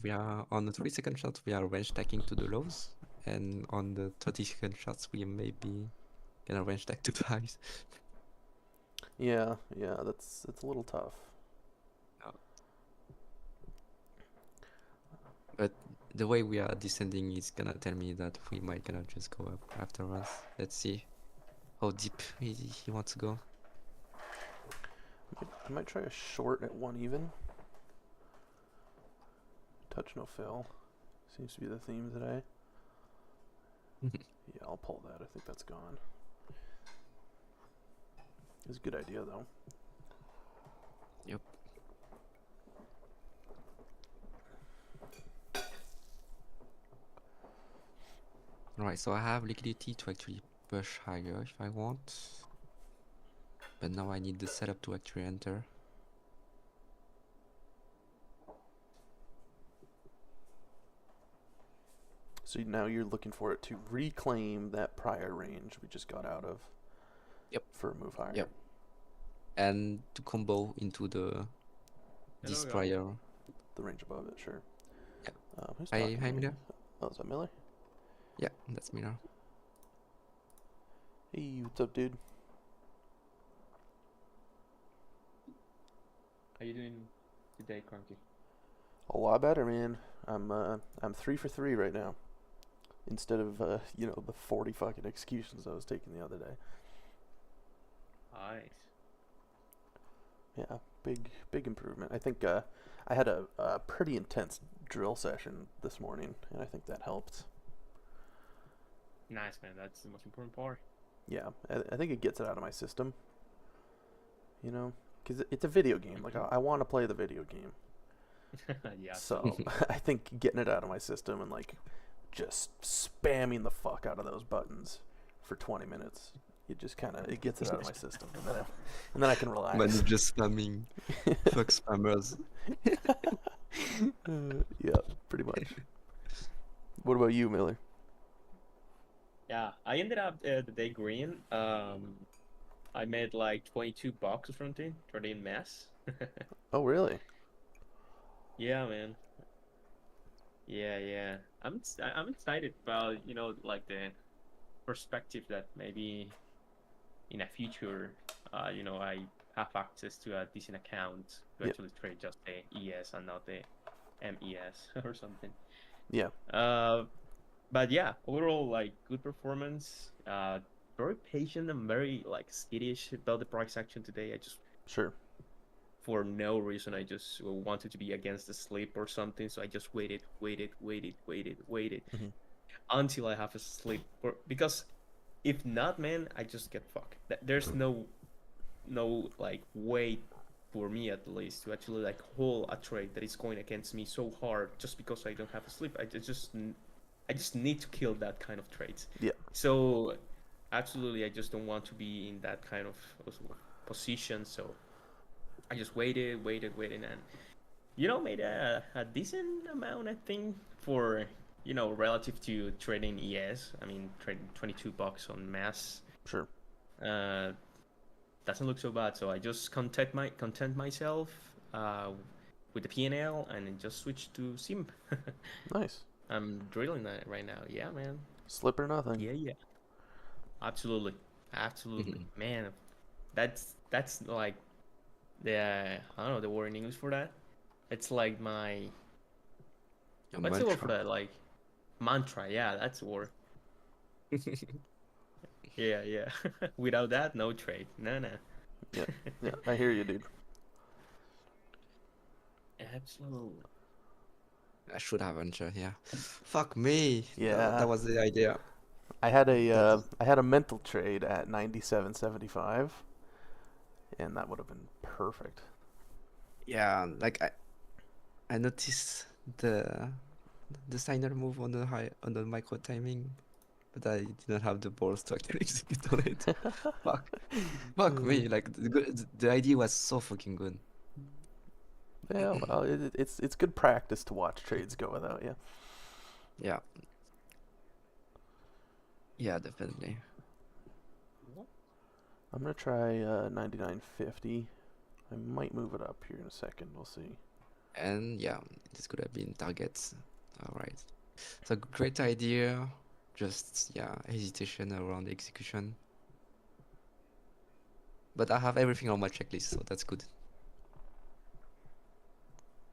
We are on the 30-second shots, we are range stacking to the lows, and on the 30-second shots, we may be gonna range stack to the highs. Yeah, it's a little tough. But the way we are descending is gonna tell me that we might gonna just go up after us. Let's see how deep he wants to go. I might try a short at 1 even. Touch no fill. Seems to be the theme today. Yeah, I'll pull that. I think that's gone. It's a good idea though. Yep. Alright, so I have liquidity to actually push higher if I want. But now I need the setup to actually enter. So now you're looking for it to reclaim that prior range we just got out of. Yep. For a move higher. Yep. And to combo into this prior. The range above it, sure. Yep. Who's Hi, talking to me? Miller. Oh, is that Miller? Yeah, that's Miller. Hey, what's up, dude? How you doing today, Cronky? A lot better, man. I'm 3 for 3 right now. Instead of the 40 fucking executions I was taking the other day. Nice. Yeah, big improvement. I think I had a pretty intense drill session this morning, and I think that helped. Nice, man. That's the most important part. Yeah, I think it gets it out of my system. You know, because it's a video game. Like I want to play the video game. Yeah. So I think getting it out of my system and like just spamming the fuck out of those buttons for 20 minutes. It just it gets it out of my system, and then I can relax. When you're just spamming, fuck spammers. Yeah, pretty much. What about you, Miller? Yeah, I ended up the day green. I made like $22 or something, trading mass. Oh, really? Yeah, man. Yeah. I'm excited about like the perspective that maybe in a future, I have access to a decent account to actually trade just the ES and not the MES or something. Yeah. But yeah, overall like good performance. Very patient and very like skittish about the price action today. I just Sure. for no reason I just wanted to be against the sleep or something, so I just waited Mhm. until I have a sleep, because if not, man, I just get fucked. There's no like way for me at least to actually like hold a trade that is going against me so hard just because I don't have a sleep. I just need to kill that kind of trades. Yeah. So absolutely, I just don't want to be in that kind of position. So I just waited, and made a decent amount, I think, for relative to trading ES. I mean, trading $22 on mass. Sure. Doesn't look so bad. So I just content myself with the PNL and then just switch to Sim. Nice. I'm drilling that right now. Yeah, man. Slip or nothing. Yeah. Absolutely, man. That's like the I don't know the word in English for that. It's like my what's the word for that? Like mantra. Yeah, that's the word. Yeah. Without that, no trade. No. Yeah, I hear you, dude. Absolutely. I should have entered, yeah. Fuck me. Yeah. That was the idea. I had a mental trade at 97.75, and that would have been perfect. Yeah, like I noticed the signer move on the micro timing, but I didn't have the balls to actually execute on it. Fuck me. Like the idea was so fucking good. Yeah, well, it's good practice to watch trades go without you. Yeah. Yeah, definitely. I'm gonna try 99.50. I might move it up here in a second. We'll see. And yeah, this could have been targets. All right. So great idea. Just hesitation around the execution. But I have everything on my checklist, so that's good.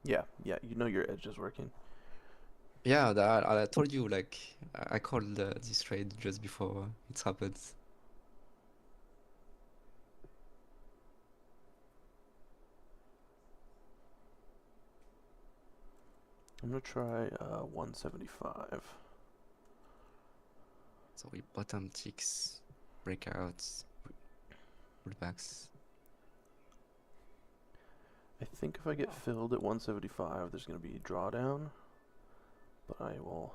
Yeah, you know your edge is working. Yeah, I told you like I called this trade just before it happens. I'm gonna try 175. So we bottom ticks, breakouts, pullbacks. I think if I get filled at 175, there's gonna be a drawdown, but I will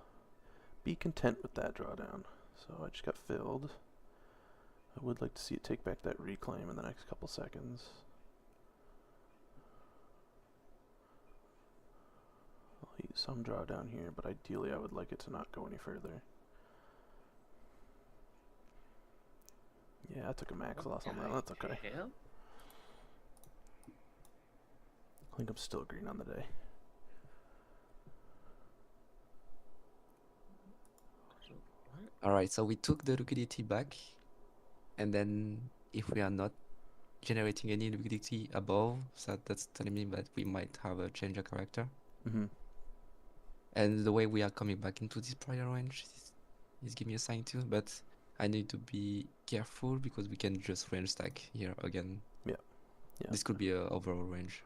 be content with that drawdown. So I just got filled. I would like to see it take back that reclaim in the next couple seconds. I'll use some drawdown here, but ideally I would like it to not go any further. Yeah, I took a max loss on that. That's okay. Hell? I think I'm still green on the day. All right, so we took the liquidity back, and then if we are not generating any liquidity above, so that's telling me that we might have a change of character. Mm-hmm. And the way we are coming back into this prior range is giving me a sign too, but I need to be careful because we can just range stack here again. Yeah. This could be a overall range.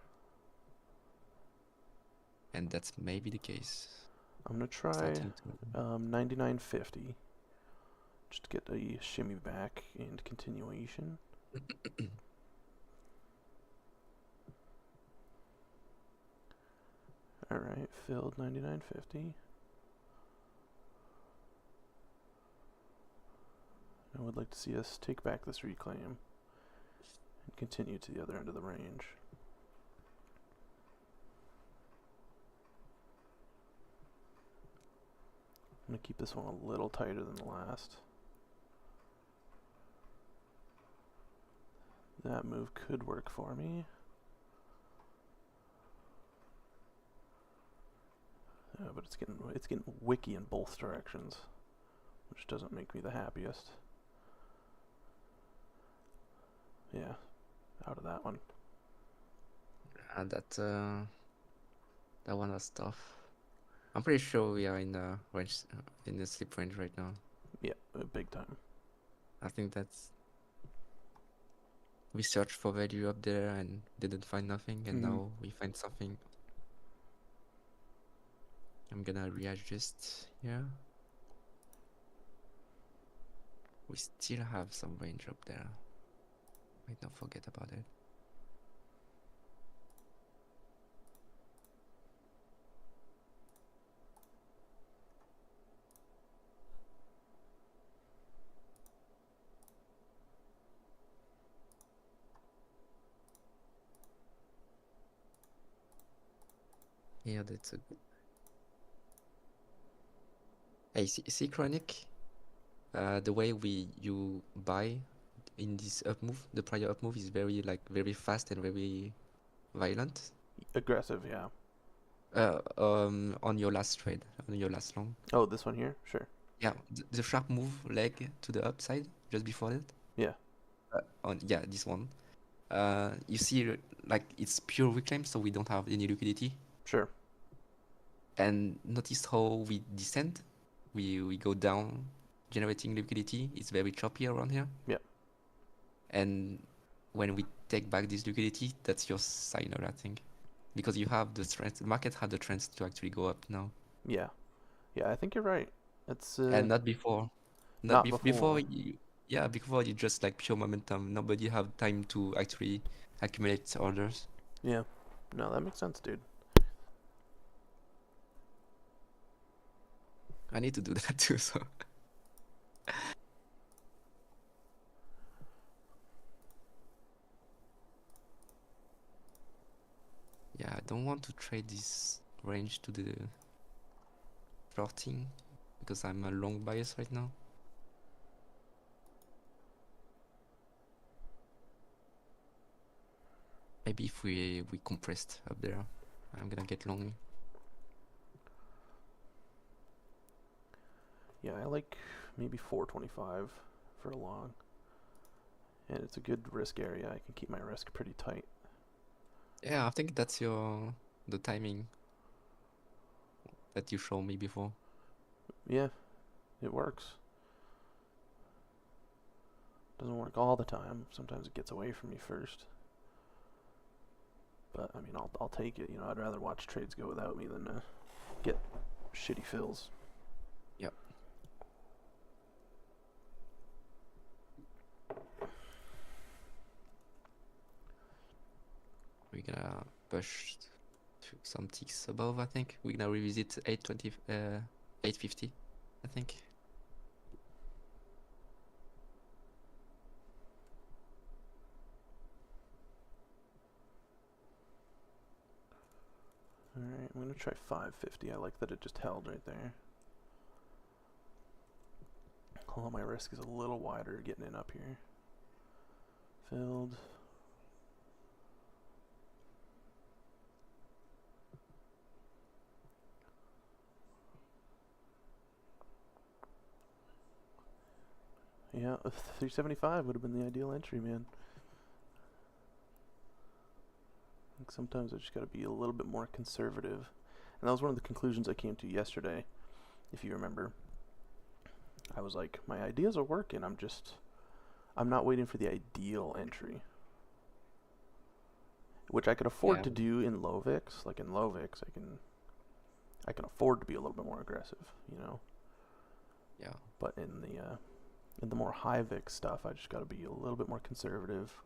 And that's maybe the case. I'm gonna try Starting to 99.50 just to get a shimmy back and continuation. Alright, filled 99.50. I would like to see us take back this reclaim and continue to the other end of the range. I'm going to keep this one a little tighter than the last. That move could work for me. But it's getting wicky in both directions, which doesn't make me the happiest. Yeah, out of that one. that one was tough. I'm pretty sure we are in the range, in the sleep range right now. Yeah, big time. I think that's we searched for value up there and didn't find nothing, and now we find something. I'm gonna readjust here. We still have some range up there. Might not forget about it. Yeah, that's a good. Hey, see Chronic? The way you buy in this up move, the prior up move is very very fast and very violent. Aggressive, yeah. On your last trade, on your last long. Oh, this one here? Sure. Yeah, the sharp move leg to the upside just before that. Yeah. Yeah, this one. You see, like it's pure reclaim, so we don't have any liquidity. Sure. And notice how we descend. We go down, generating liquidity. It's very choppy around here. Yeah. And when we take back this liquidity, that's your signal, I think, because you have the strength. The market had the strength to actually go up now. Yeah. Yeah, I think you're right. It's And not before. Not Before before. you. Yeah, before you just like pure momentum. Nobody have time to actually accumulate orders. Yeah. No, that makes sense, dude. I need to do that too, so. Yeah, I don't want to trade this range to the 14 because I'm a long bias right now. Maybe if we compressed up there, I'm gonna get long. Yeah, I like maybe 425 for a long. And it's a good risk area. I can keep my risk pretty tight. Yeah, I think that's the timing. that you showed me before. Yeah, it works. Doesn't work all the time. Sometimes it gets away from me first. But I mean, I'll take it. You know, I'd rather watch trades go without me than get shitty fills. Yep. We're gonna push to some ticks above, I think. We're gonna revisit 820, 850, I think. Alright, I'm gonna try 550. I like that it just held right there. Although my risk is a little wider getting in up here. Filled. Yeah, 375 would have been the ideal entry, man. I think sometimes I just gotta be a little bit more conservative. And that was one of the conclusions I came to yesterday, if you remember. I was like, my ideas are working, I'm not waiting for the ideal entry. Which I could afford Yeah. to do in low VIX. Like in low VIX, I can afford to be a little bit more aggressive, you know. Yeah. But in the more high VIX stuff, I just got to be a little bit more conservative.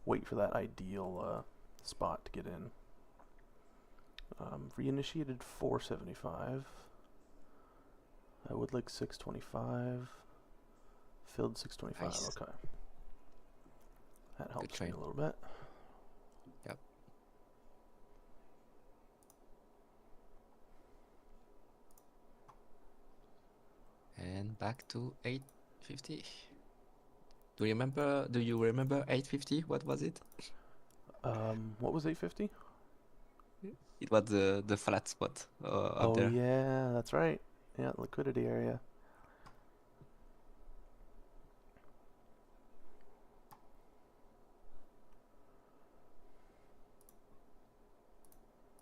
Wait for that ideal spot to get in. Reinitiated 475. I would like 625. Filled 625. Nice. Okay. That helps me trade. a little bit. Yep. And back to 850. Do you remember 850? What was it? What was 850? It was the flat spot up Oh there. yeah, that's right. Yeah, liquidity area.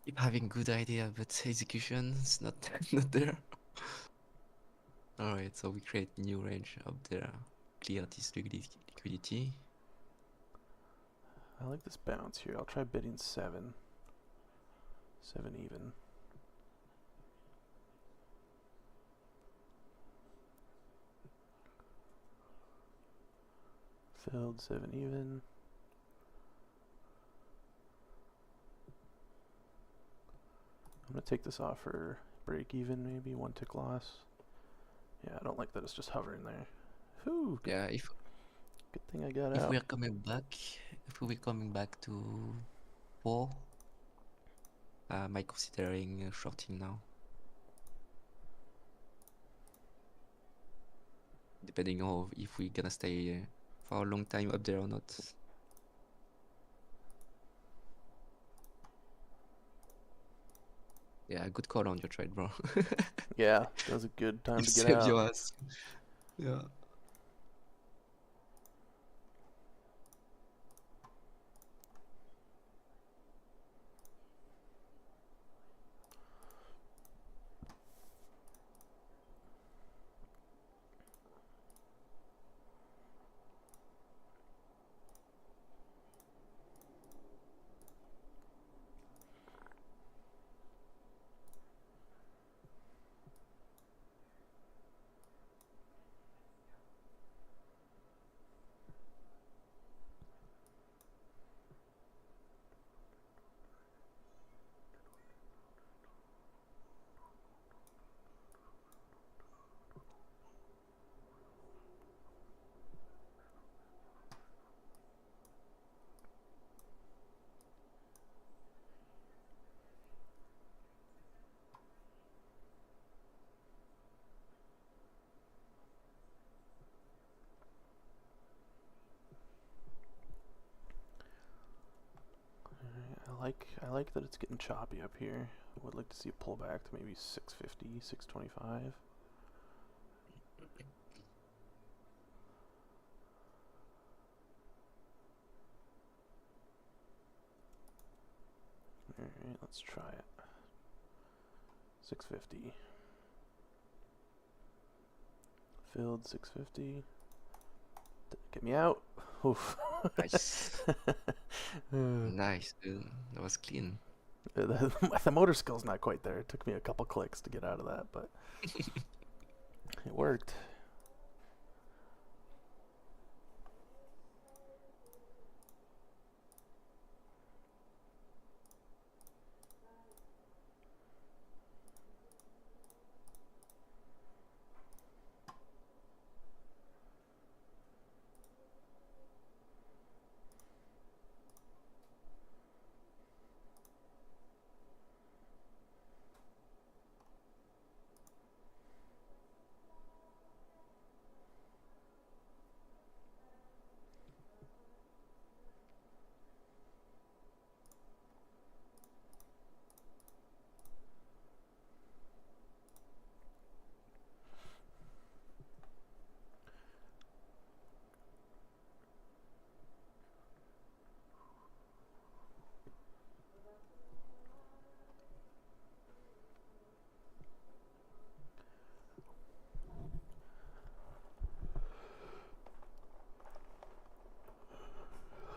Keep having good idea, but execution is not not there. Alright, so we create new range up there. Clear this liquidity. I like this bounce here. I'll try bidding 7. 7 even. Filled 7 even. I'm gonna take this off for break even, maybe 1 tick loss. Yeah, I don't like that it's just hovering there. Whew, Yeah, good thing I got if out. we're coming back to 4, am I considering shorting now? Depending on if we're gonna stay for a long time up there or not. Yeah, good call on your trade, bro. Yeah, that was a good time You to get saved out. your ass. Yeah. I like that it's getting choppy up here. I would like to see a pullback to maybe 650, 625. Alright, let's try it. 650. Filled 650. Get me out. Oof. Nice. Nice, dude. That was clean. The motor skill's not quite there. It took me a couple clicks to get out of that, but it worked.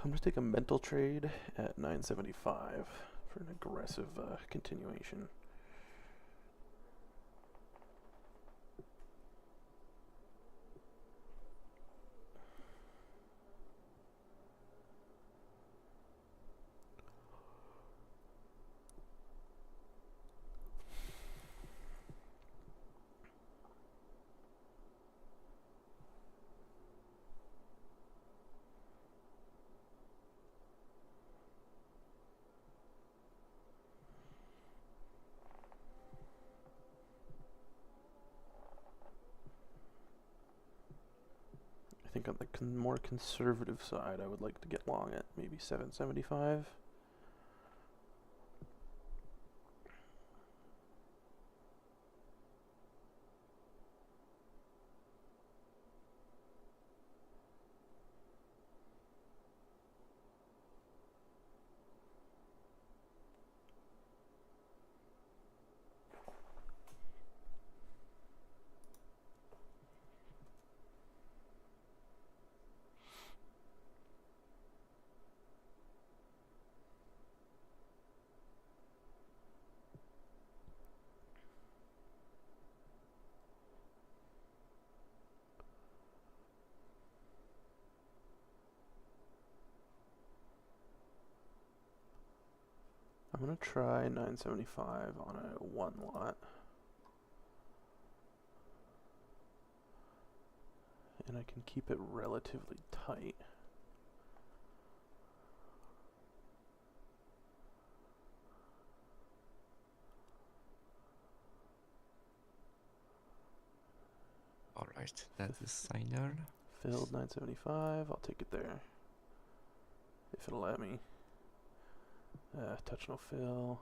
I'm going to take a mental trade at 975 for an aggressive continuation. I think on the more conservative side, I would like to get long at maybe 775. I'm going to try 975 on a one lot. And I can keep it relatively tight. Alright, that's the signal. Filled 975, I'll take it there. If it'll let me. Touch no fill.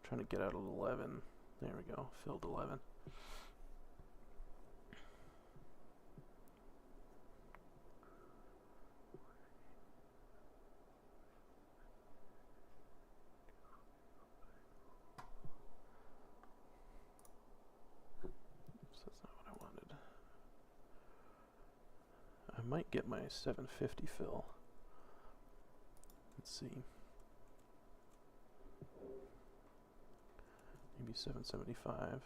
Trying to get out of 11. There we go, filled 11. Oops, that's not what I wanted. I might get my 750 fill. Let's see. Maybe 775.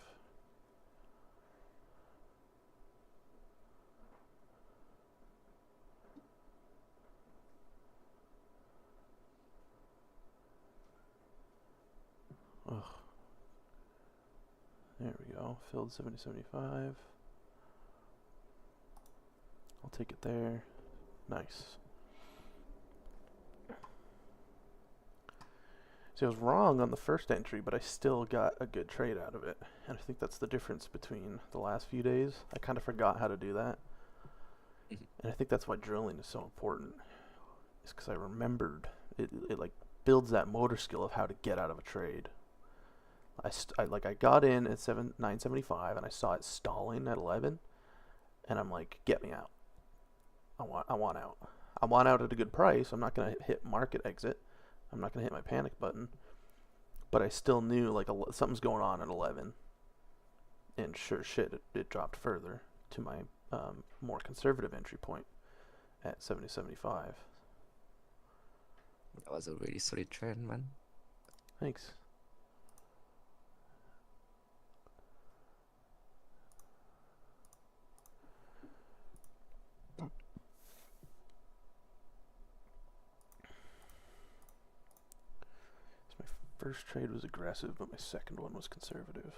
Ugh. There we go. Filled 7075. I'll take it there. Nice. See, I was wrong on the first entry, but I still got a good trade out of it. And I think that's the difference between the last few days. I kind of forgot how to do that. And I think that's why drilling is so important. It's because I remembered. It like builds that motor skill of how to get out of a trade. I got in at 975 and I saw it stalling at 11. And I'm like, get me out. I want out. I want out at a good price. I'm not going to hit market exit. I'm not going to hit my panic button. but I still knew like something's going on at 11, and sure shit, it dropped further to my more conservative entry point at 70.75. That was a really solid trend, man. Thanks. So my first trade was aggressive, but my second one was conservative.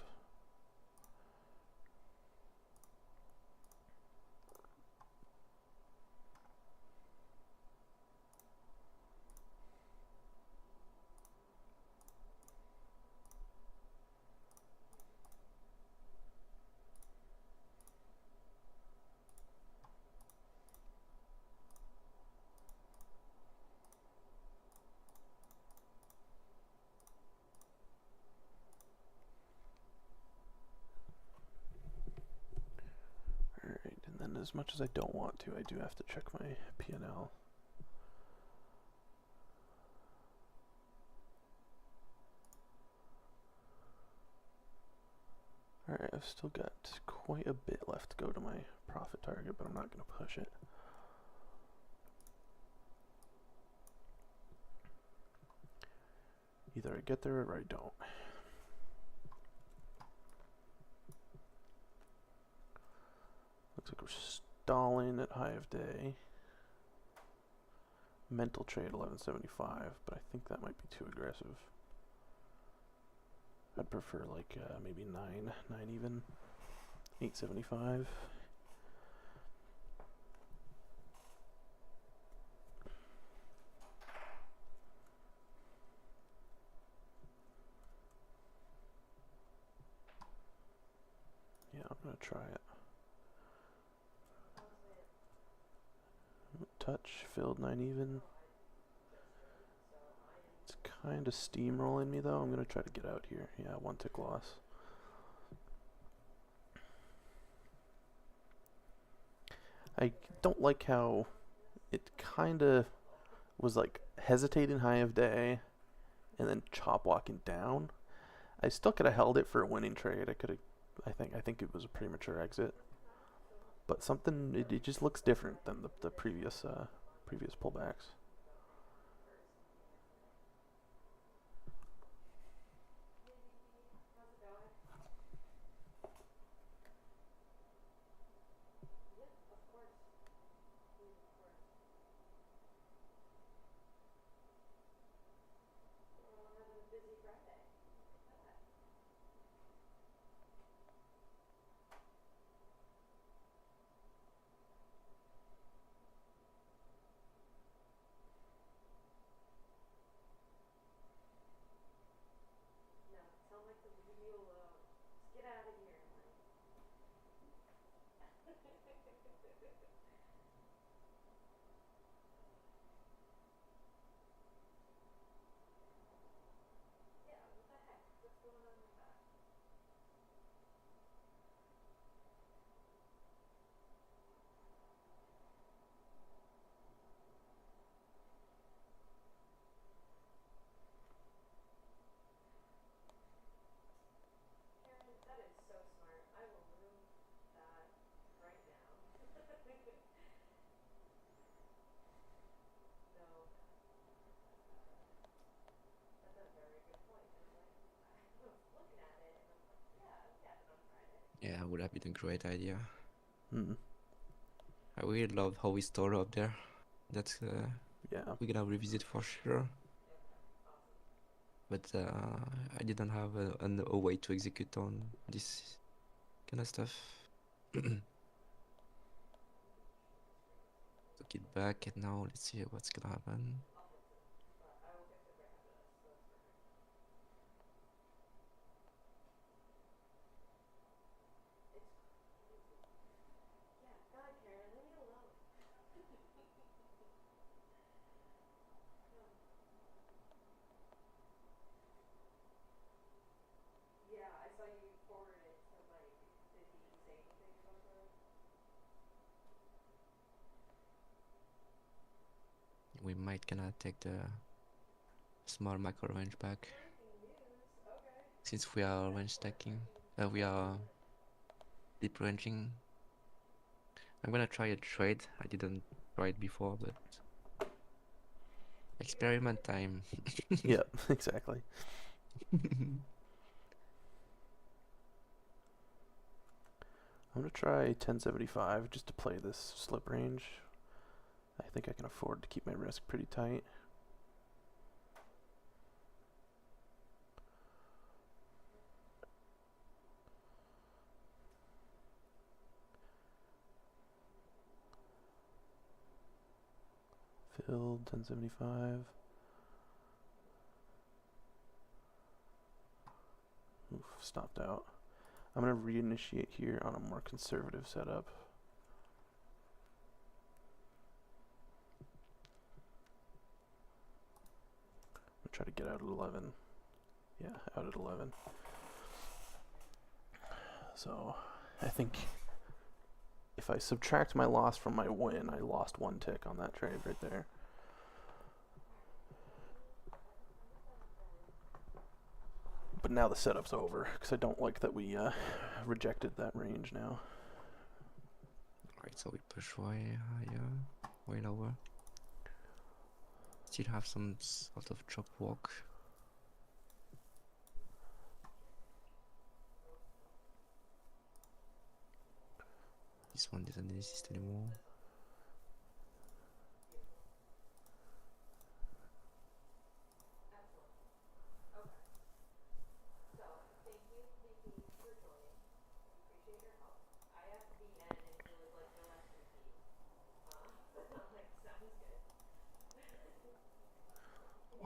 Alright, and then as much as I don't want to, I do have to check my P&L. Alright, I've still got quite a bit left to go to my profit target, but I'm not going to push it. Either I get there or I don't. Looks like we're stalling at high of day. Mental trade 1175, but I think that might be too aggressive. I'd prefer like maybe 9 even, 875. Yeah, I'm gonna try it. Touch, filled 9 even. It's kind of steamrolling me though. I'm gonna try to get out here. Yeah, 1 tick loss. I don't like how it kind of was like hesitating high of day and then chop walking down. I still could have held it for a winning trade. I could have. I think it was a premature exit, but something it just looks different than the previous pullbacks. Yeah, would have been a great idea. Hmm. I really love how we store up there. That's Yeah. we're gonna revisit for sure. But I didn't have a way to execute on this kind of stuff. Took it back, and now let's see what's gonna happen. We might gonna take the small macro range back. since we are range stacking, we are deep ranging. I'm gonna try a trade. I didn't try it before, but experiment time. Yep, exactly. I'm gonna try 1075 just to play this slip range. I think I can afford to keep my risk pretty tight. Filled 1075. Oof, stopped out. I'm gonna reinitiate here on a more conservative setup. I'm gonna try to get out at 11. Yeah, out at 11. So I think if I subtract my loss from my win, I lost 1 tick on that trade right there. But now the setup's over because I don't like that we rejected that range now. Right, so we push way higher, way lower. Still have some sort of chop walk. This one doesn't exist anymore.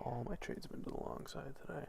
All my trades have been to the long side today.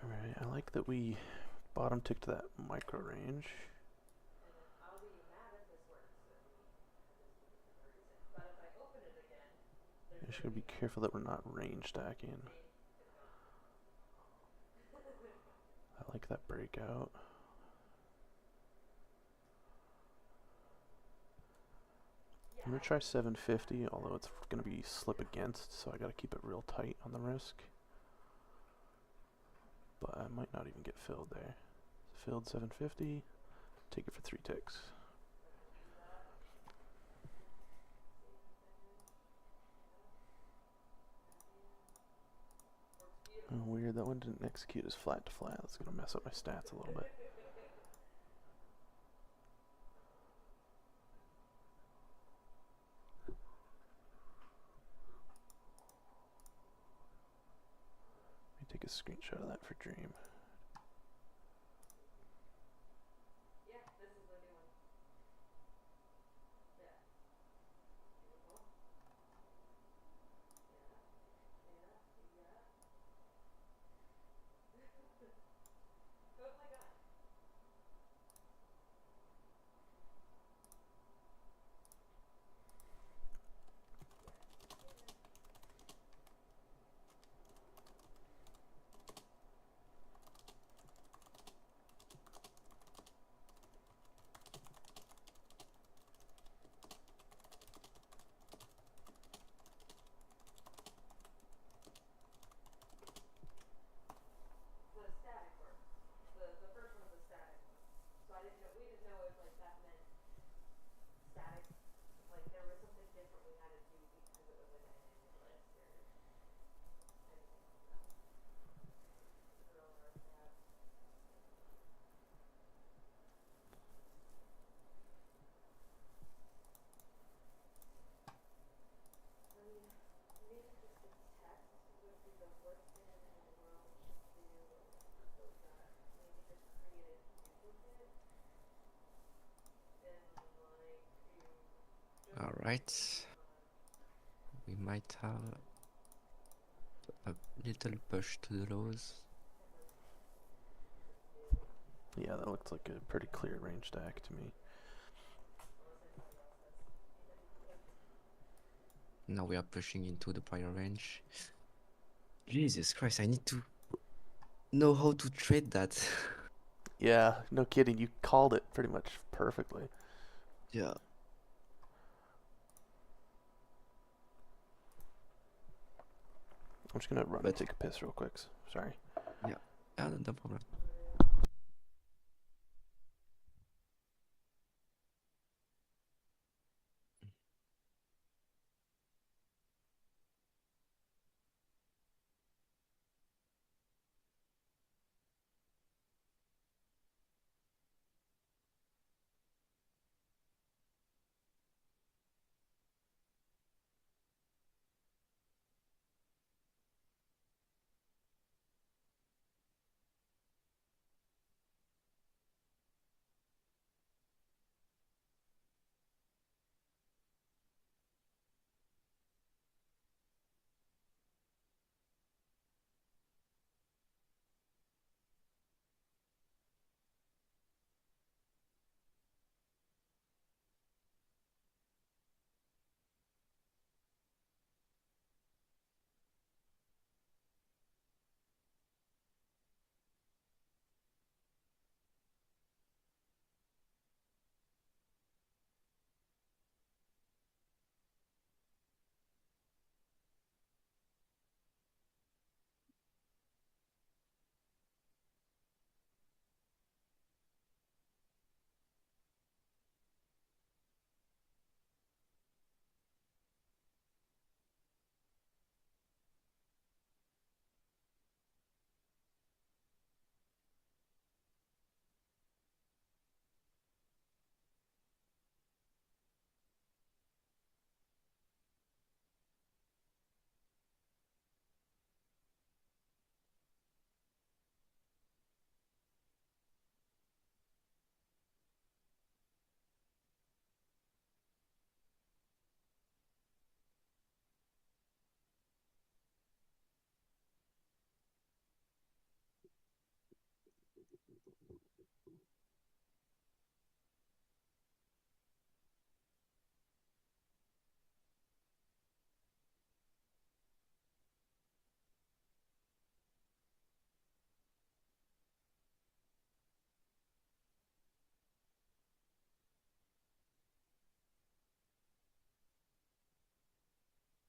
Alright, I like that we bottom ticked that micro range. I just gotta be careful that we're not range stacking. I like that breakout. I'm gonna try 750, although it's gonna be slip against, so I gotta keep it real tight on the risk. But I might not even get filled there. Filled 750, take it for 3 ticks. Oh, weird, that one didn't execute as flat to flat. That's gonna mess up my stats a little bit. Let me take a screenshot of that for Dream. Right. We might have a little push to the lows. Yeah, that looks like a pretty clear range stack to me. Now we are pushing into the prior range. Jesus Christ, I need to know how to trade that. Yeah, no kidding. You called it pretty much perfectly. Yeah. I'm just gonna run and But- take a piss real quick. Sorry. Yeah, no problem.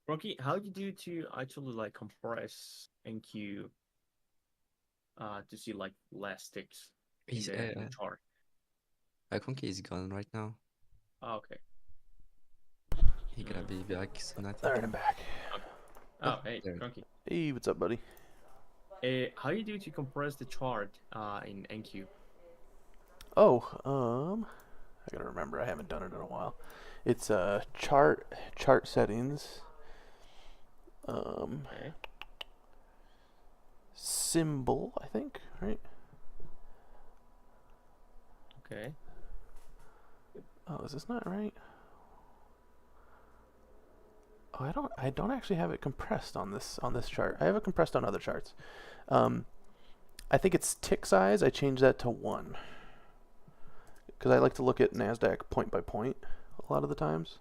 Rocky, how do you do to actually like compress NQ to see like less ticks in He's, the chart? I think he's gone right now. Oh, okay. He gonna be back soon, I think. Alright, I'm back. Oh, hey, there. Cronky. Hey, what's up, buddy? How do you do to compress the chart in NQ? Oh, I gotta remember. I haven't done it in a while. It's chart settings. Okay. Symbol, I think, right? Okay. Oh, is this not right? Oh, I don't actually have it compressed on this chart. I have it compressed on other charts. I think it's tick size. I changed that to 1 because I like to look at NASDAQ point by point a lot of the times.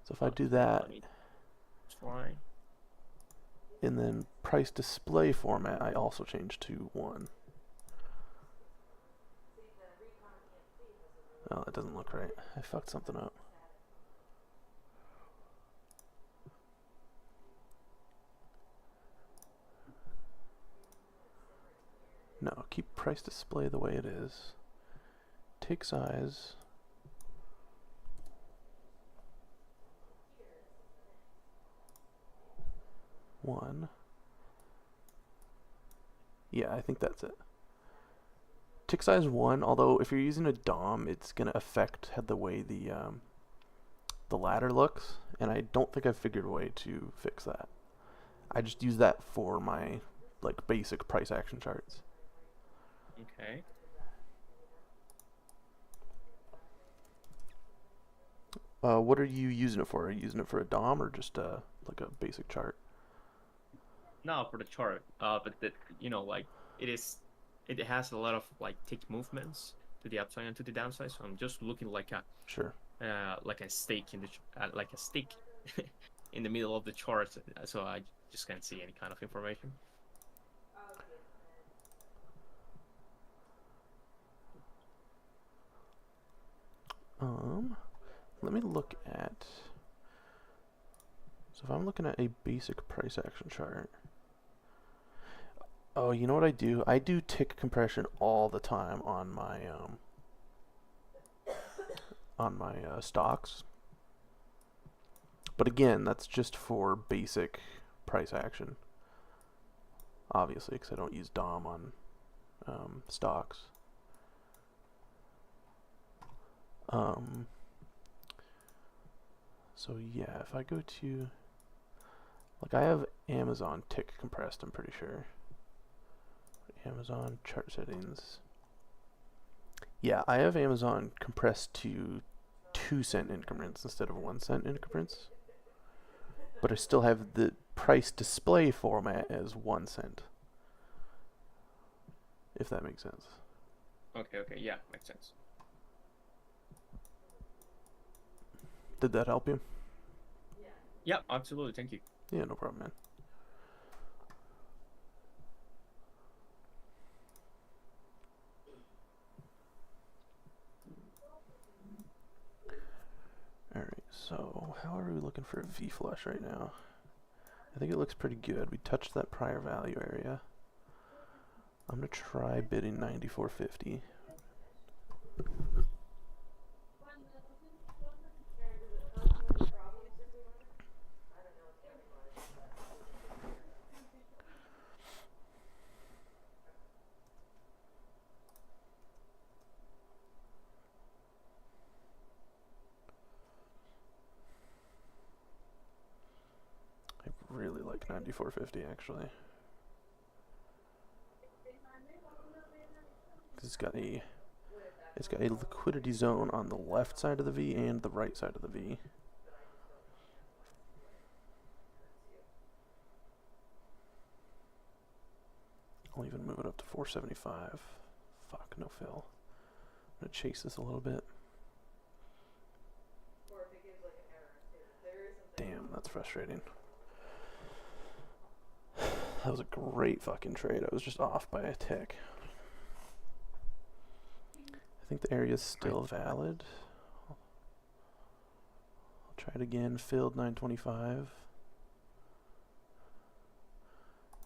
So if I do that, Let me try. and then price display format, I also changed to 1. Oh, that doesn't look right. I fucked something up. No, keep price display the way it is. Tick size. One. Yeah, I think that's it. Tick size 1, although if you're using a DOM, it's going to affect the way the ladder looks, and I don't think I've figured a way to fix that. I just use that for my like basic price action charts. Okay. What are you using it for? Are you using it for a DOM or just like a basic chart? No, for the chart. But like it has a lot of like tick movements to the upside and to the downside. So I'm just looking Sure. like a stake in the like a stick in the middle of the chart. So I just can't see any kind of information. Let me look at. So if I'm looking at a basic price action chart. Oh, you know what I do? I do tick compression all the time on my stocks. But again, that's just for basic price action. Obviously, because I don't use DOM on stocks. So yeah, if I go to, like, I have Amazon tick compressed, I'm pretty sure. Amazon chart settings. Yeah, I have Amazon compressed to 2-cent increments instead of 1-cent increments. But I still have the price display format as 1 cent. If that makes sense. Okay, yeah, makes sense. Did that help you? Yeah, absolutely. Thank you. Yeah, no problem, man. Alright, so how are we looking for a V flush right now? I think it looks pretty good. We touched that prior value area. I'm gonna try bidding 94.50. I really like 94.50 actually. It's got a liquidity zone on the left side of the V and the right side of the V. I'll even move it up to 475. Fuck, no fill. I'm gonna chase this a little bit. Damn, that's frustrating. That was a great fucking trade. I was just off by a tick. I think the area is still valid. I'll try it again. Filled 925.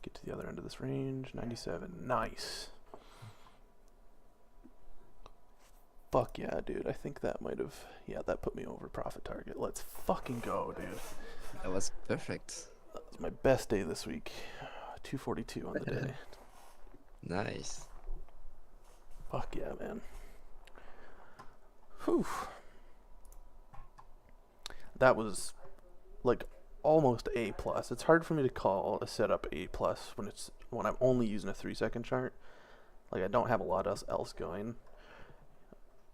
Get to the other end of this range. 97. Nice. Fuck yeah, dude. I think that might have... Yeah, that put me over profit target. Let's fucking go, dude. That was perfect. That was my best day this week. 242 on the day. Nice. Fuck yeah, man. Whew. That was like almost A plus. It's hard for me to call a setup A plus when I'm only using a 3-second chart. Like, I don't have a lot else going.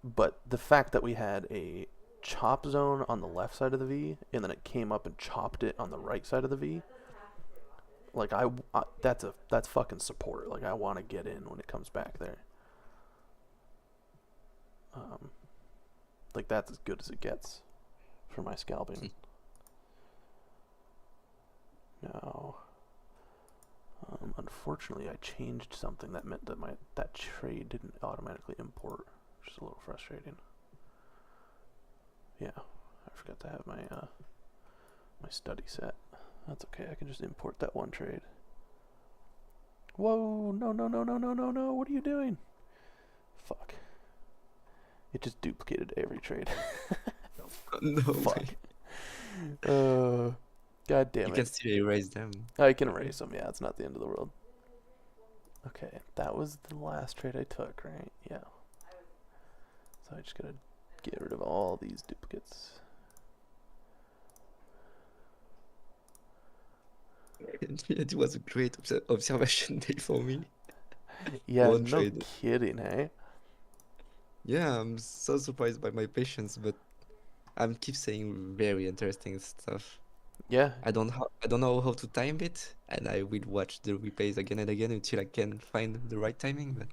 But the fact that we had a chop zone on the left side of the V and then it came up and chopped it on the right side of the V, like that's fucking support. Like, I want to get in when it comes back there. Like, that's as good as it gets for my scalping. Now, unfortunately, I changed something that meant that that trade didn't automatically import, which is a little frustrating. Yeah, I forgot to have my my study set. That's okay. I can just import that one trade. Whoa! No! What are you doing? Fuck. It just duplicated every trade. No Fuck. way. God damn it. You can still erase them. I can erase them, yeah, it's not the end of the world. Okay, that was the last trade I took, right? Yeah. So I just gotta get rid of all these duplicates. It was a great observation day for me. Yeah, One no trade. kidding, hey? Yeah, I'm so surprised by my patience, but I'm keep saying very interesting stuff. Yeah, I don't know how to time it, and I will watch the replays again and again until I can find the right timing, but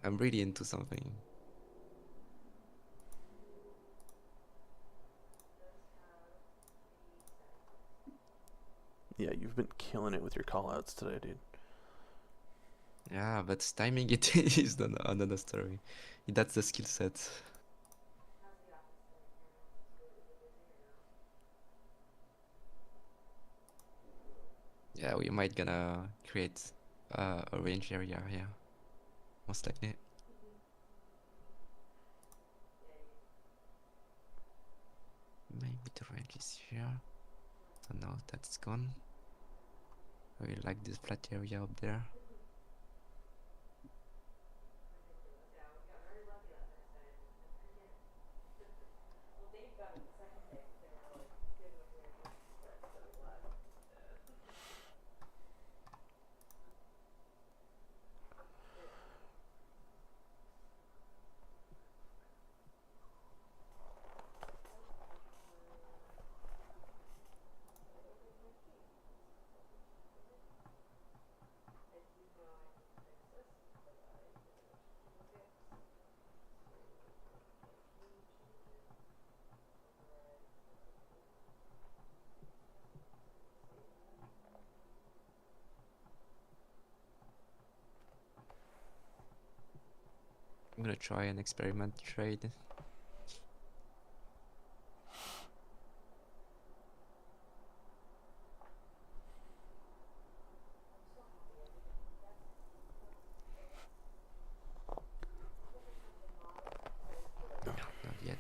I'm really into something. yeah, you've been killing it with your call outs today, dude. Yeah, but timing it is another story. That's the skill set. Yeah, we might gonna create a range area here, most likely. Maybe the range is here. So now that's gone. I really like this flat area up there. I'm gonna try an experiment trade. Not yet.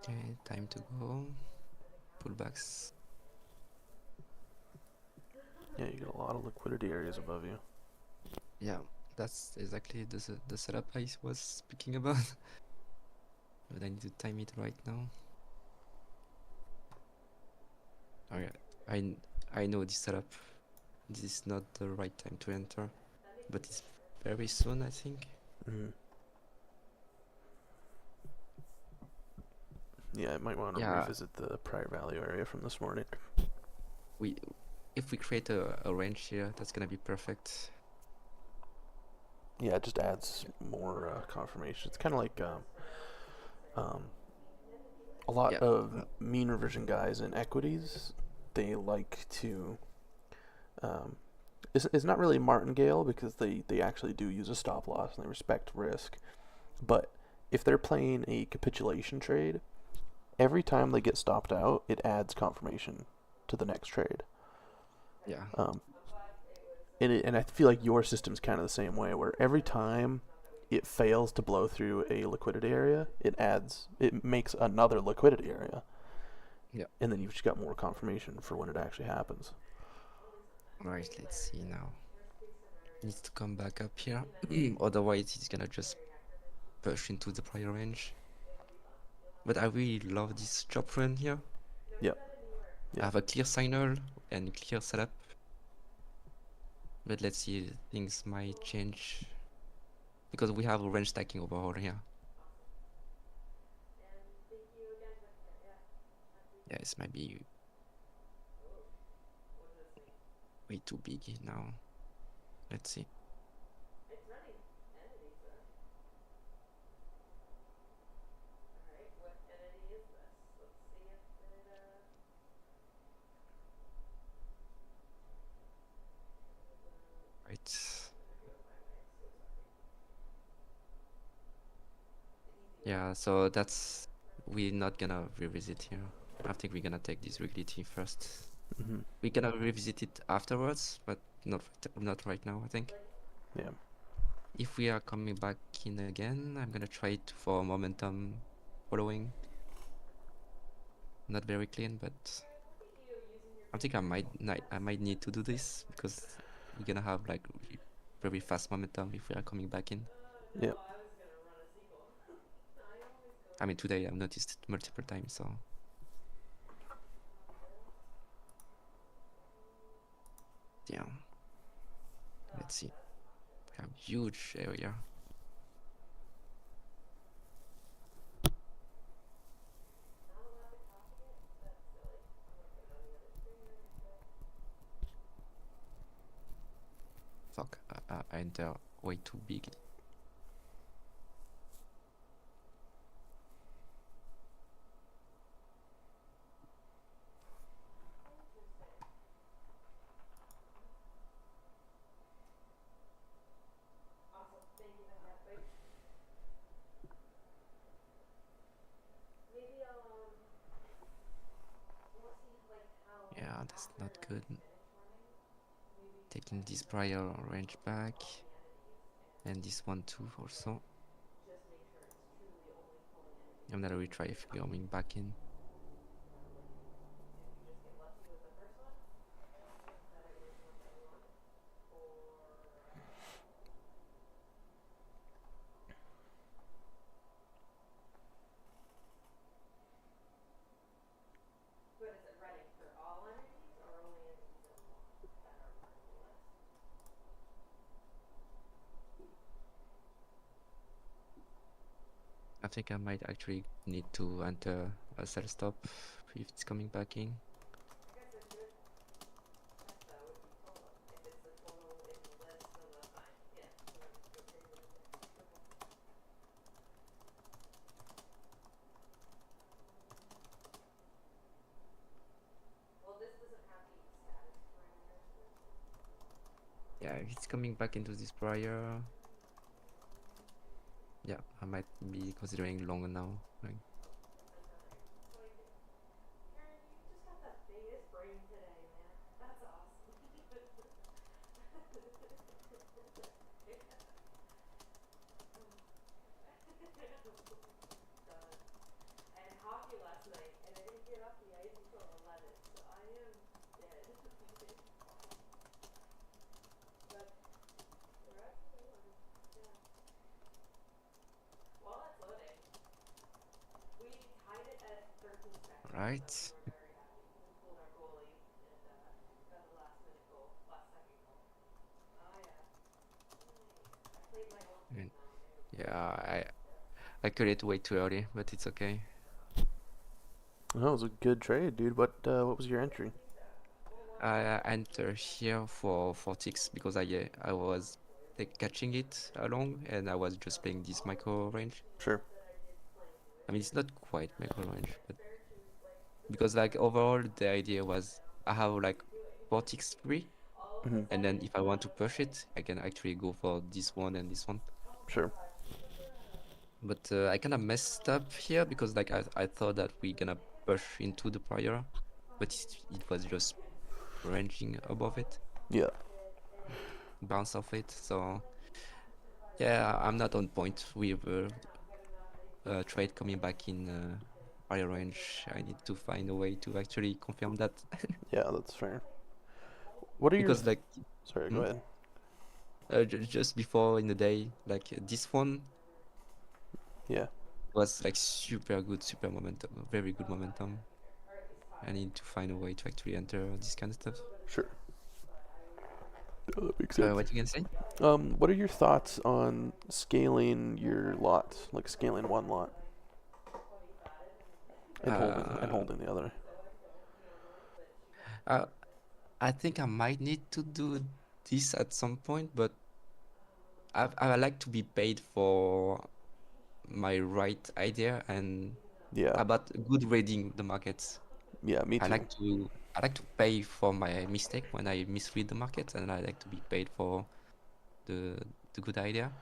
Okay, time to go. Pullbacks. Yeah, you got a lot of liquidity areas above you. Yeah, that's exactly the setup I was speaking about. But I need to time it right now. Okay, I know this setup. This is not the right time to enter, but it's very soon, I think. Mm. Yeah, I might want to Yeah, revisit the prior value area from this morning. if we create a range here, that's gonna be perfect. Yeah, it just adds more confirmation. It's kind of like a lot Yeah, of mean reversion guys in equities. They like to. It's not really martingale because they actually do use a stop loss and they respect risk. But if they're playing a capitulation trade, every time they get stopped out, it adds confirmation to the next trade. yeah, And I feel like your system's kind of the same way, where every time it fails to blow through a liquidity area, it makes another liquidity area. yeah. And then you've just got more confirmation for when it actually happens. Right, let's see now. Needs to come back up here. Otherwise, he's gonna just push into the prior range. But I really love this chop run here. Yep. I have a clear signal and clear setup. But let's see, things might change. Because we have a range stacking overall here. Yeah, this might be way too big now. Let's see. Right. Yeah, so we're not gonna revisit here. I think we're gonna take this reality first. Mm-hmm. We're gonna revisit it afterwards, but not right now, I think. Yeah. If we are coming back in again, I'm gonna try it for momentum following. Not very clean, but I think I might need to do this because we're gonna have like very fast momentum if we are coming back in. Yeah. I mean, today I've noticed it multiple times, so. Yeah. Let's see. We have huge area. Fuck, I enter way too big. Yeah, that's not good. Taking this prior range back. And this one too also. I'm gonna retry if coming back in. I think I might actually need to enter a sell stop if it's coming back in. Yeah, if it's coming back into this prior, yeah, I might be considering long now. Like, Right. And yeah, I cut it way too early, but it's okay. That was a good trade, dude. What was your entry? I enter here for ticks because I was like catching it along and I was just playing this micro range. Sure. I mean, it's not quite micro range, but because like overall the idea was I have like 4 ticks free, Hmm. and then if I want to push it, I can actually go for this one and this one. Sure. But I kind of messed up here because like I thought that we're gonna push into the prior, but it was just ranging above it, Yeah. bounce off it. So yeah, I'm not on point with trade coming back in prior range. I need to find a way to actually confirm that Yeah, that's fair. What are your because like Sorry, go hmm? ahead. Just before in the day, like this one Yeah. was like super good, super momentum, very good momentum. I need to find a way to actually enter this kind of stuff. Sure. That makes sense. What you can say? What are your thoughts on scaling your lots, like scaling one lot and holding the other? Uh, I think I might need to do this at some point, but I like to be paid for my right idea and Yeah. about good reading the markets. Yeah, me I too. like to pay for my mistake when I misread the market, and I like to be paid for the good idea.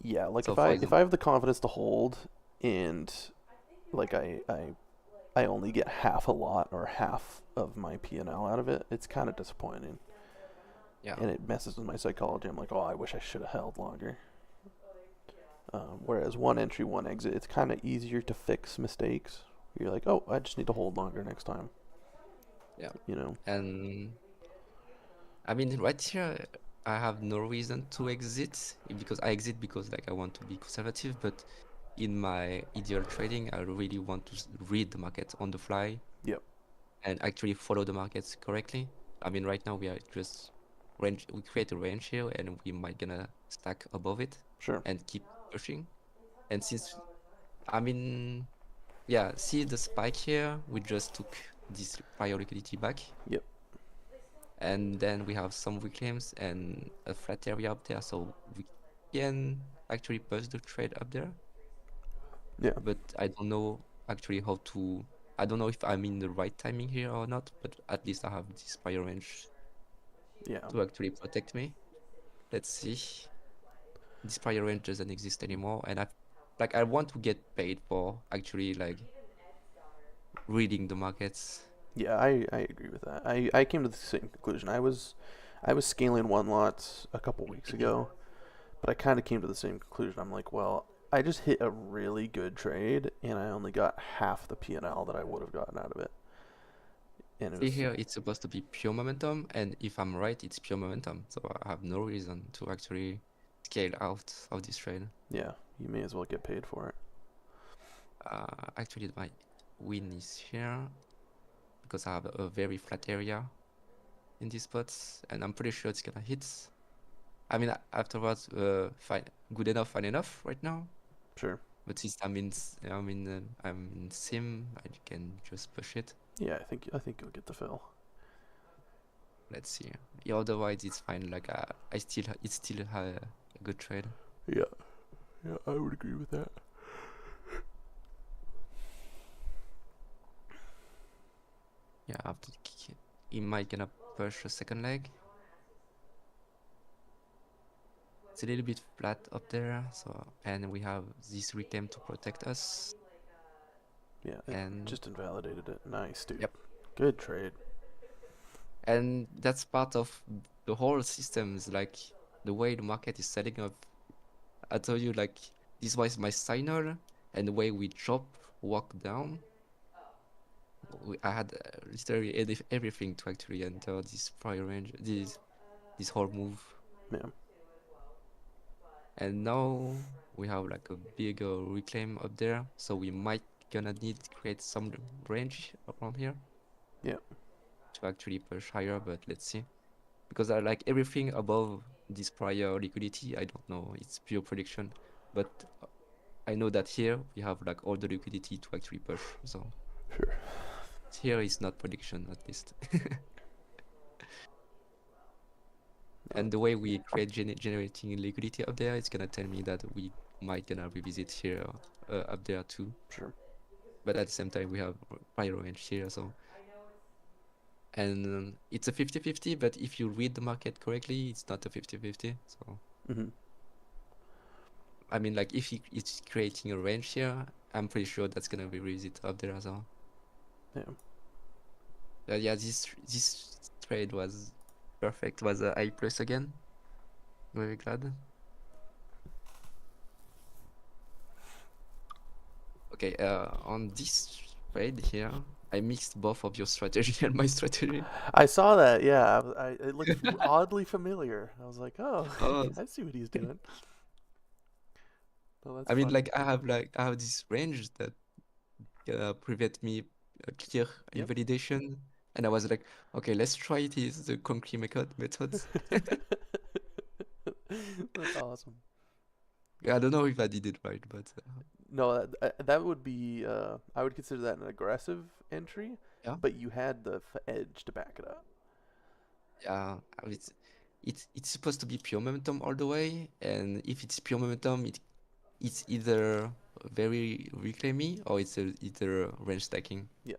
Yeah, like So if for I example, have the confidence to hold and like I only get half a lot or half of my P&L out of it, it's kind of disappointing. yeah, And it messes with my psychology. I'm like, oh, I wish I should have held longer. Whereas one entry, one exit, it's kind of easier to fix mistakes. You're like, oh, I just need to hold longer next time. yeah, You know? and I mean right here I have no reason to exit because I exit because like I want to be conservative, but in my ideal trading, I really want to read the market on the fly Yep. and actually follow the markets correctly. I mean, right now we are just range. We create a range here, and we might gonna stack above it Sure. and keep pushing. And since I mean, yeah, see the spike here, we just took this prior liquidity back, Yep. and then we have some reclaims and a flat area up there, so we can actually push the trade up there. Yeah. But I don't know actually how to. I don't know if I'm in the right timing here or not, but at least I have this prior range Yeah. to actually protect me. Let's see. This prior range doesn't exist anymore, and I want to get paid for actually like reading the markets. Yeah, I agree with that. I came to the same conclusion. I was scaling one lot a couple weeks ago, but I kind of came to the same conclusion. I'm like, well, I just hit a really good trade, and I only got half the P&L that I would have gotten out of it. And it See was, here, it's supposed to be pure momentum, and if I'm right, it's pure momentum. So I have no reason to actually scale out of this trade. yeah, you may as well get paid for it. Actually, my win is here because I have a very flat area in these spots, and I'm pretty sure it's gonna hit. I mean, afterwards, fine, good enough, fine enough right now. Sure. But since I'm in sim, I can just push it. Yeah, I think you'll get the fill. Let's see. Yeah, otherwise it's fine. Like it's still a good trade. Yeah. Yeah, I would agree with that. Yeah, after he might gonna push a second leg. It's a little bit flat up there, so and we have this reclaim to protect us. Yeah, it And just invalidated it. Nice, dude. Yep. Good trade. and that's part of the whole system. Is like the way the market is setting up. I told you like this was my signal, and the way we drop walk down, I had literally everything to actually enter this prior range, this whole move. Yeah. And now we have like a big reclaim up there, so we might gonna need to create some range around here Yeah. to actually push higher, but let's see. Because I like everything above this prior liquidity, I don't know, it's pure prediction. But I know that here we have like all the liquidity to actually push, so Sure. here is not prediction at least. And the way we create generating liquidity up there, it's gonna tell me that we might gonna revisit here up there too. Sure. But at the same time, we have prior range here, so. And it's a 50-50, but if you read the market correctly, it's not a 50-50. So, Mm-hmm. I mean, like if it's creating a range here, I'm pretty sure that's gonna be revisit up there as well. Yeah. Yeah, this trade was perfect. Was a I plus again. Very glad. Okay, on this trade here, I mixed both of your strategy and my strategy. I saw that. Yeah. It looked oddly familiar. I was like, oh, Oh. I see what he's doing. Oh, that's I mean, funny. like I have this range that prevent me clear Yep. invalidation, and I was like, okay, let's try the concrete methods. That's awesome. I don't know if I did it right, but No, that would be. I would consider that an aggressive entry. Yeah. But you had the edge to back it up. yeah, it's supposed to be pure momentum all the way, and if it's pure momentum, it's either very reclaimy or it's either range stacking Yep.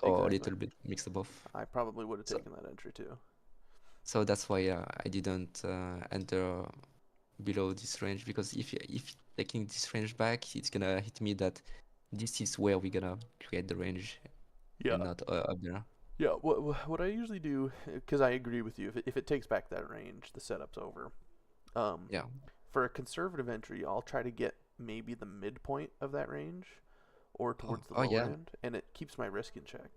or a Exactly. little bit mix of both. I probably would have So- taken that entry too. So that's why I didn't enter below this range, because if taking this range back, it's gonna hit me that this is where we're gonna create the range Yeah. and not up there. Yeah. What I usually do, because I agree with you, if it takes back that range, the setup's over. Yeah. For a conservative entry, I'll try to get maybe the midpoint of that range, or towards the oh, lower yeah. end, and it keeps my risk in check.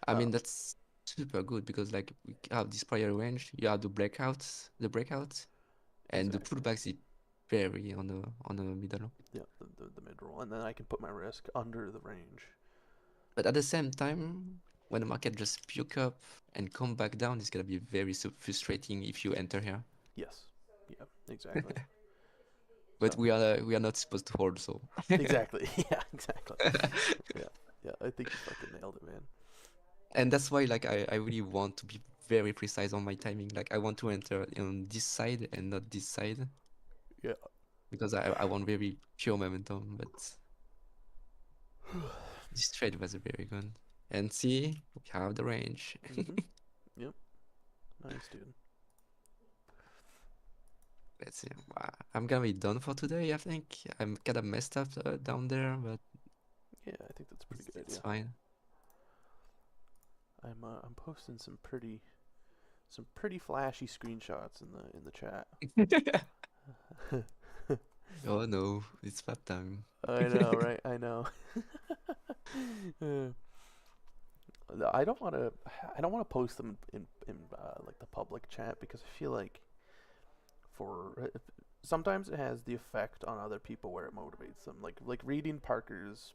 I mean, that's super good because like we have this prior range, you have the breakouts, and the Exactly. pullbacks is very on the middle. Yeah, the mid roll, and then I can put my risk under the range. But at the same time, when the market just puke up and come back down, it's gonna be very frustrating if you enter here. Yes. Yeah. Exactly. But So- we are not supposed to hold, so. Exactly. Yeah. Exactly. Yeah. I think you fucking nailed it, man. And that's why like I really want to be very precise on my timing. Like I want to enter on this side and not this side. Yeah. Because I want very pure momentum, but this trade was very good. And see, we have the range. Yep. Nice, dude. Let's see. I'm gonna be done for today, I think. I'm kind of messed up down there, but Yeah, I think that's a pretty good it's idea. fine. I'm posting some pretty flashy screenshots in the chat. Oh no, it's fat time. I know, right? I know. I don't want to post them in like the public chat, because I feel like sometimes it has the effect on other people where it motivates them. Like reading Parker's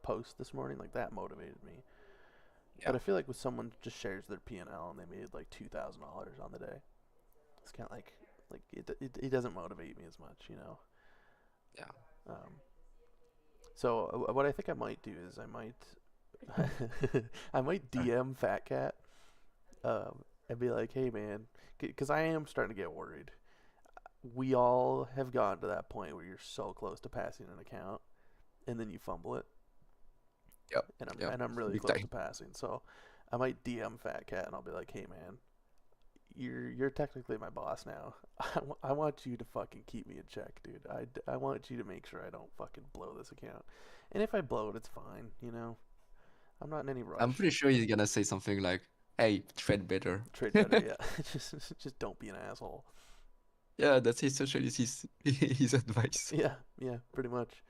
post this morning, like that motivated me. But I feel like when someone just shares their P&L and they made like $2,000 on the day, it's kind of like it doesn't motivate me as much, you know. Yeah. So what I think I might do is I might DM Fat Cat and be like, hey man, because I am starting to get worried. We all have gotten to that point where you're so close to passing an account, and then you fumble it. Yep. And I'm really Big close time. to passing. So I might DM Fat Cat and I'll be like, hey man, you're technically my boss now. I want you to fucking keep me in check, dude. I want you to make sure I don't fucking blow this account. And if I blow it, it's fine, you know. I'm not in any rush. I'm pretty sure he's gonna say something like, "Hey, trade better." Trade better, yeah. just don't be an asshole. Yeah, that's essentially his advice. Yeah, pretty much.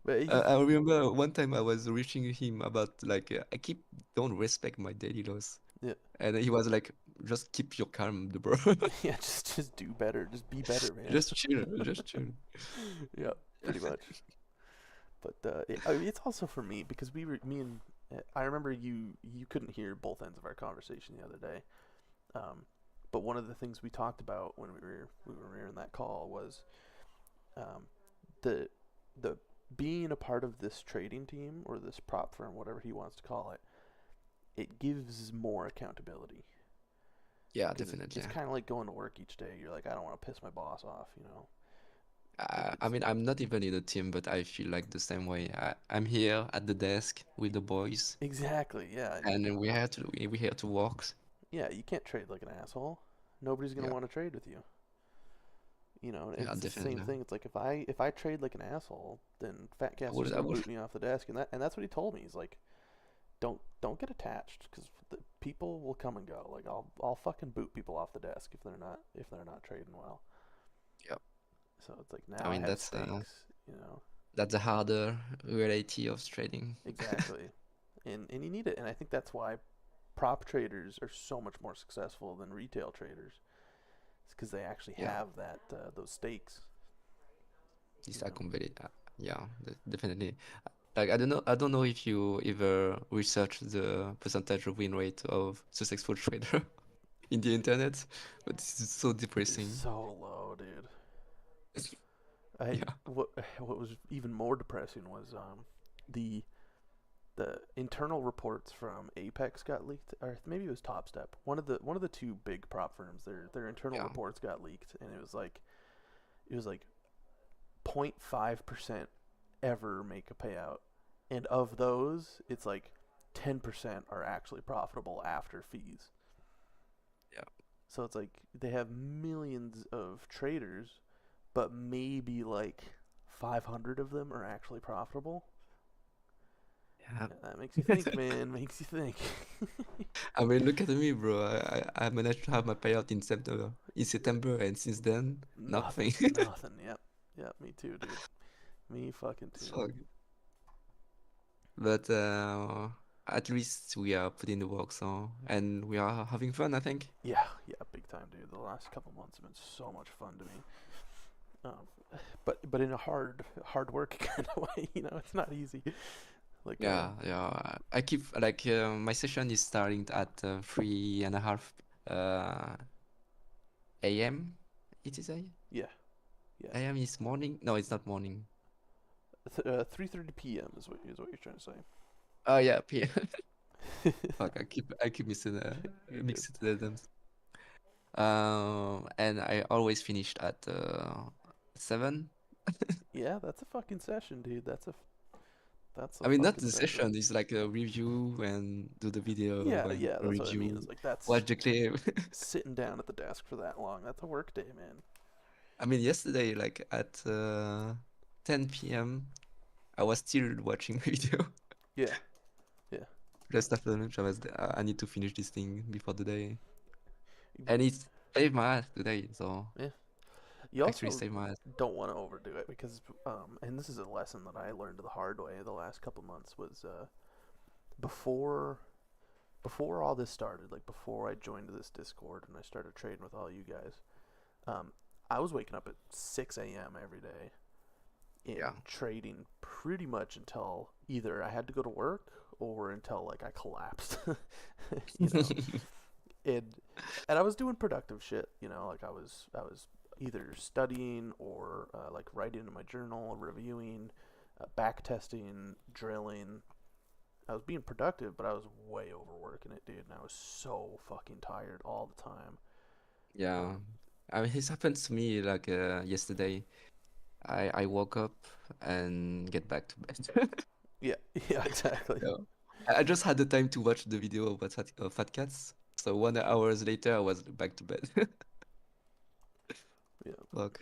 But I remember one time I was reaching him about like I keep don't respect my daily laws, yeah, and he was like, "Just keep your calm, bro. yeah, just do better. Just be better, man. Just chill, just chill." Yeah, pretty much. But I mean, it's also for me because me and I remember you couldn't hear both ends of our conversation the other day. Um, but one of the things we talked about when we were in that call was um, the the being a part of this trading team or this prop firm, whatever he wants to call it. It gives more accountability Yeah, because definitely. it's kind of like going to work each day. You're like, I don't want to piss my boss off, you know. Like I it's mean, I'm not even in a team, but I feel like the same way. I'm here at the desk with the boys, exactly, yeah, and we're here to work. yeah. You can't trade like an asshole. Nobody's gonna Yeah, want to trade with you. You know, and yeah, it's the same definitely. thing. It's like if I trade like an asshole, then Fat Cat's just I gonna would, boot me off the desk, and that's what he told me. He's like, don't get attached because the people will come and go. Like I'll fucking boot people off the desk if they're not trading well. yeah. So it's like I now I mean, have stakes, you know. that's the harder reality of trading. Exactly. And you need it, and I think that's why prop traders are so much more successful than retail traders. It's because they actually Yeah, have that those stakes, this you I know. completely. Yeah, definitely. Like I don't know if you ever research the percentage of win rate of successful trader in the internet, but this is so It's depressing. so low, dude. I Yeah, what was even more depressing was the the internal reports from Apex got leaked, or maybe it was Top Step. One of the two big prop firms. Their internal yeah, reports got leaked, and it was like 0.5% ever make a payout, and of those, it's like 10% are actually profitable after fees. yeah. So it's like they have millions of traders, but maybe like 500 of them are actually profitable. Yeah. That makes you think, man. Makes you think. I mean, look at me, bro. I managed to have my payout in September, and since then, Nothing. nothing. Nothing. Yep. Yep. Me too, dude. Me fucking too. So, but at least we are putting the work, so and we are having fun, I think. Yeah. Yeah. Big time, dude. The last couple months have been so much fun to me. Um, but in a hard work kind of way. You know, it's not easy. Like Yeah, yeah. I keep like my session is starting at 3:30 a.m. It is yeah. Yeah. a.m. is morning. No, it's not morning. 3:30 p.m. is what you're trying to say. Oh yeah, p.m. Fuck, I keep mixing You're good. mixing the names. And I always finished at 7. Yeah, that's a fucking session, dude. That's a I mean, not fucking the session. session. It's like a review and do the video Yeah, and yeah, that's what I mean. Is review, like that's watch the clip. sitting down at the desk for that long. That's a work day, man. I mean, yesterday, like at 10 p.m., I was still watching video. Yeah, yeah. Just after lunch, I need to finish this thing before the day, But and it saved my ass today. So yeah, you actually also saved my ass. don't want to overdo it because and this is a lesson that I learned the hard way the last couple months was before before all this started, like before I joined this Discord and I started trading with all you guys, um, I was waking up at 6 a.m. every day Yeah. and trading pretty much until either I had to go to work or until like I collapsed. you know, and I was doing productive shit. You know, like I was either studying or like writing in my journal, reviewing, back testing, drilling. I was being productive, but I was way overworking it, dude, and I was so fucking tired all the time. Yeah. Um, I mean, this happened to me like yesterday. I woke up and get back to bed. yeah, yeah, exactly. Yeah. I just had the time to watch the video about Fat Cats. So 1 hours later, I was back to bed. Yeah, Look,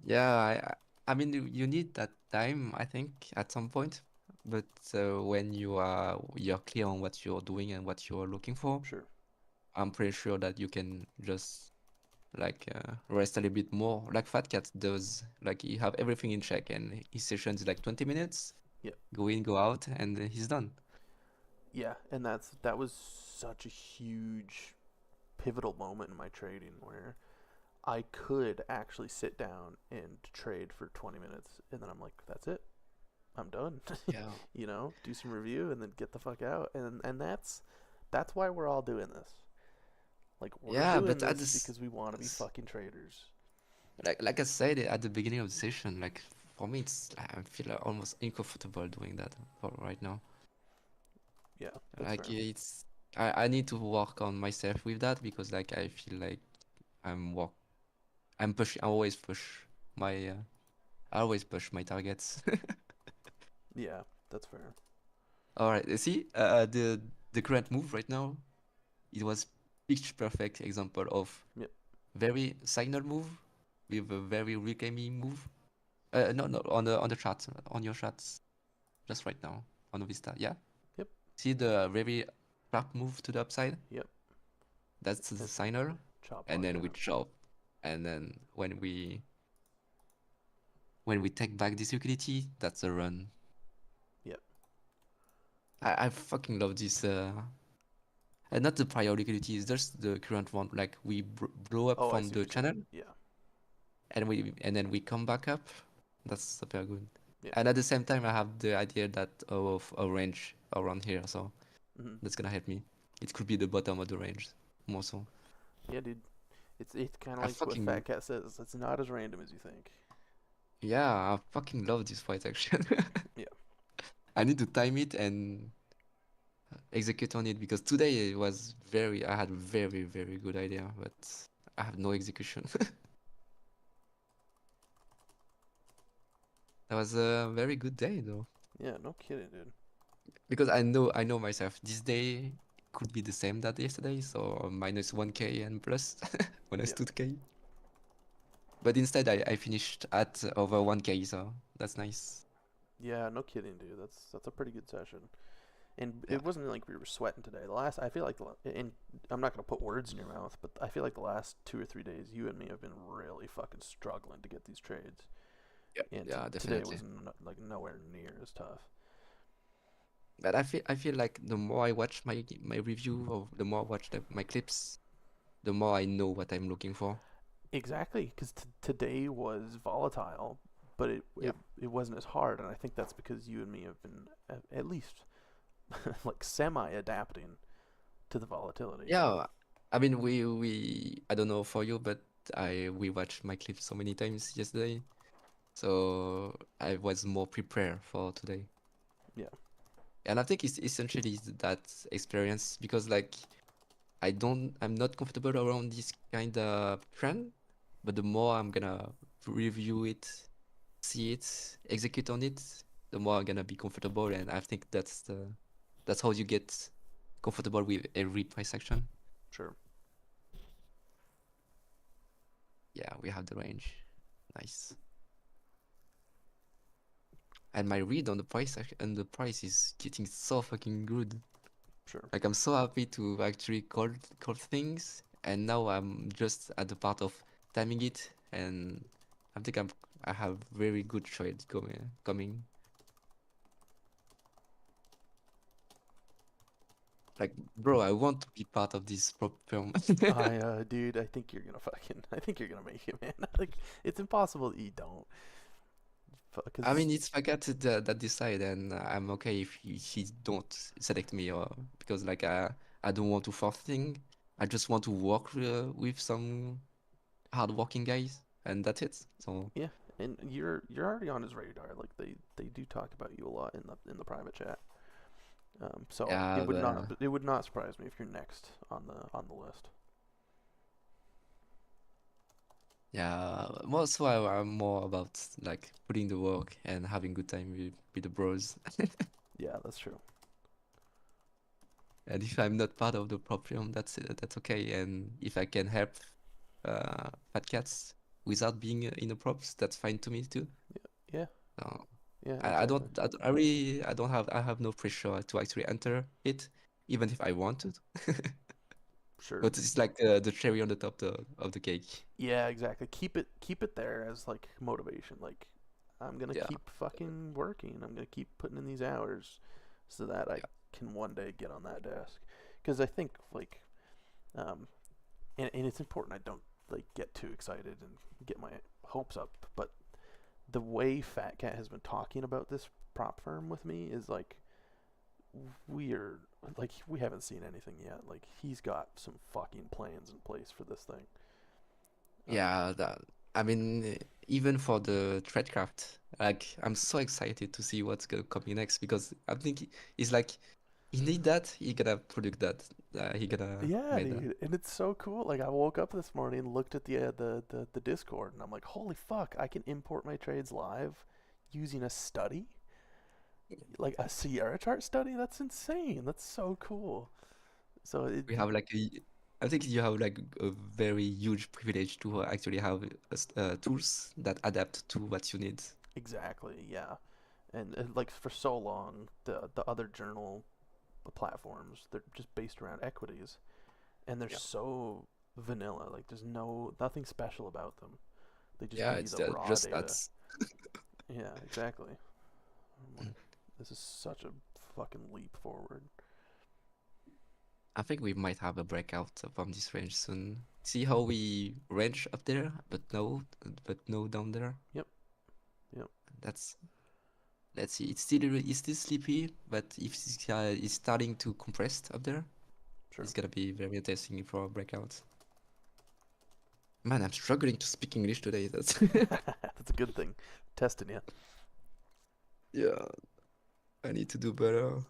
yeah, I mean, you need that time, I think, at some point. But when you're clear on what you're doing and what you're looking for, sure. I'm pretty sure that you can just like rest a little bit more, like Fat Cat does. Like he have everything in check, and his session is like 20 minutes. Yep. Go in, go out, and he's done. Yeah, and that was such a huge pivotal moment in my trading where I could actually sit down and trade for 20 minutes, and then I'm like, that's it. I'm done. Yeah. You know, do some review and then get the fuck out. And that's why we're all doing this. Like we're Yeah, doing but at this this, because we want to be fucking traders. like I said at the beginning of the session, like for me, it's I feel almost uncomfortable doing that for right now. Yeah, that's Like fair. it's I need to work on myself with that because like I feel like I'm work I'm push I always push my I always push my targets. Yeah, that's fair. All right, see the current move right now, it was pitch perfect example of Yep. very signal move with a very reclaiming move. No, no, on the chat, on your chats, just right now on the Vista. Yeah. Yep. See the very sharp move to the upside. Yep. That's the And signal, chop and block then we that. chop, and then when we take back this utility, that's a run. Yep. I fucking love this. And not the prior liquidity, it's just the current one. Like we blow up Oh, I from see what the you're saying. channel, Yeah. and then we come back up. That's super good. Yeah. And at the same time, I have the idea that of a range around here, so Hmm. that's gonna help me. It could be the bottom of the range, more so. Yeah, dude. It's kind of I like what fucking Fat Cat says. It's not as random as you think. yeah, I fucking love this fight action. Yeah. I need to time it and execute on it because today it was very. I had very very good idea, but I have no execution. That was a very good day though. Yeah, no kidding, dude. Because I know myself. This day could be the same that yesterday, so minus 1k and plus minus Yeah. 2k. But instead, I finished at over 1k, so that's nice. Yeah, no kidding, dude. That's a pretty good session. And Yeah, it wasn't like we were sweating today. I feel like, and I'm not gonna put words in your mouth, but I feel like the last 2 or 3 days, you and me have been really fucking struggling to get these trades. yeah, And yeah, today definitely. was like nowhere near as tough. But I feel like the more I watch my review or the more I watch my clips, the more I know what I'm looking for. Exactly, because today was volatile, but Yeah. it wasn't as hard, and I think that's because you and me have been at least like semi adapting to the volatility. Yeah, I mean we I don't know for you, but we watched my clips so many times yesterday, so I was more prepared for today. Yeah. And I think it's essentially that experience because like I'm not comfortable around this kind of trend, but the more I'm gonna review it, see it, execute on it, the more I'm gonna be comfortable, and I think that's how you get comfortable with every price action. Sure. Yeah, we have the range. Nice. And my read on the and the price is getting so fucking good. Sure. Like I'm so happy to actually call things, and now I'm just at the part of timing it, and I think I have very good trade coming. Like, bro, I want to be part of this prop firm. Dude, I think you're gonna I think you're gonna make it, man. Like, it's impossible that you don't. Cause I mean, it's Fakat that decide, and I'm okay if he don't select me, or because like I don't want to force thing. I just want to work with some hardworking guys, and that's it. So yeah, and you're already on his radar. Like they do talk about you a lot in the private chat. So yeah, but it would not surprise me if you're next on the list. yeah, more so I'm more about like putting the work and having good time with the bros. Yeah, that's true. And if I'm not part of the prop firm, that's okay. And if I can help fat cats without being in the props, that's fine to me too. Yeah, So yeah, I exactly. don't I don't have no pressure to actually enter it, even if I want to. Sure. But it's like the cherry on the top of the cake. Yeah, exactly. Keep it there as like motivation. Like I'm gonna Yeah, keep fucking working. I'm gonna keep putting in these hours so that I yeah, can one day get on that desk. Because I think like, um, and it's important I don't like get too excited and get my hopes up. But the way Fat Cat has been talking about this prop firm with me is like weird. Like we haven't seen anything yet. Like he's got some fucking plans in place for this thing. yeah. I mean, even for the Tradecraft, like I'm so excited to see what's gonna come next because I think it's like he need that, he gonna produce that, he gonna Yeah, make that. dude, and it's so cool. Like I woke up this morning, and looked at the Discord, and I'm like, holy fuck! I can import my trades live using a study, like a Sierra chart study. That's insane. That's so cool. So We have like I think you have like a very huge privilege to actually have tools that adapt to what you need. exactly, yeah. And like for so long, the other journal platforms, they're just based around equities, and they're Yeah. so vanilla. Like there's nothing special about them. They just Yeah, give you it's the raw just data. that. Yeah, exactly. I'm like, this is such a fucking leap forward. I think we might have a breakout from this range soon. See how we range up there, but no down there. Yep, yep, That's let's see. It's still sleepy, but if it's starting to compress up there, sure. it's gonna be very interesting for a breakout. Man, I'm struggling to speak English today. That's That's a good thing. Testing you. yeah. I need to do better.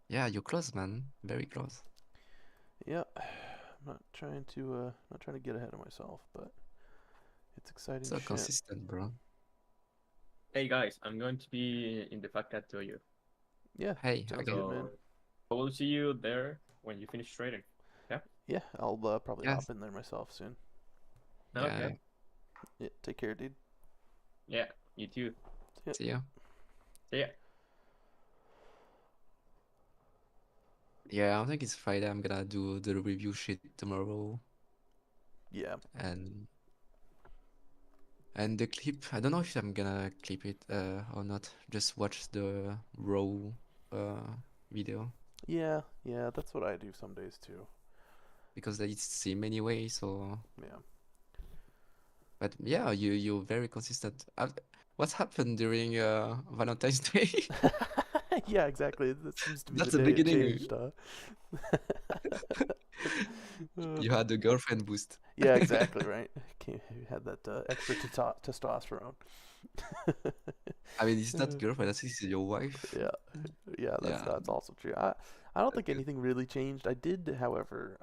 Yeah, you're close, man. Very close. Yeah, not trying to get ahead of myself, but it's exciting So shit. consistent, bro. Hey guys, I'm going to be in the Fat Cat Dojo. Yeah, Hey, sounds okay. good, man. So I will see you there when you finish trading. Yeah? Yeah, I'll probably Yes. hop in there myself soon. Yeah. Okay. Yeah, take care, dude. Yeah, you too. See ya. See ya. Yeah, I think it's Friday. I'm gonna do the review sheet tomorrow, Yeah, and the clip. I don't know if I'm gonna clip it or not. Just watch the raw video yeah, yeah. That's what I do some days too. because it's same anyway. So, Yeah. but yeah, you're very consistent. What happened during Valentine's Day? Yeah, exactly. That seems to be the That's the day it beginning. changed, huh? You had the girlfriend boost. Yeah, exactly, right? You had that extra testosterone. I mean, it's not girlfriend. I think it's your wife. Yeah, yeah, Yeah. that's also true. I don't think Okay. anything really changed. I did, however,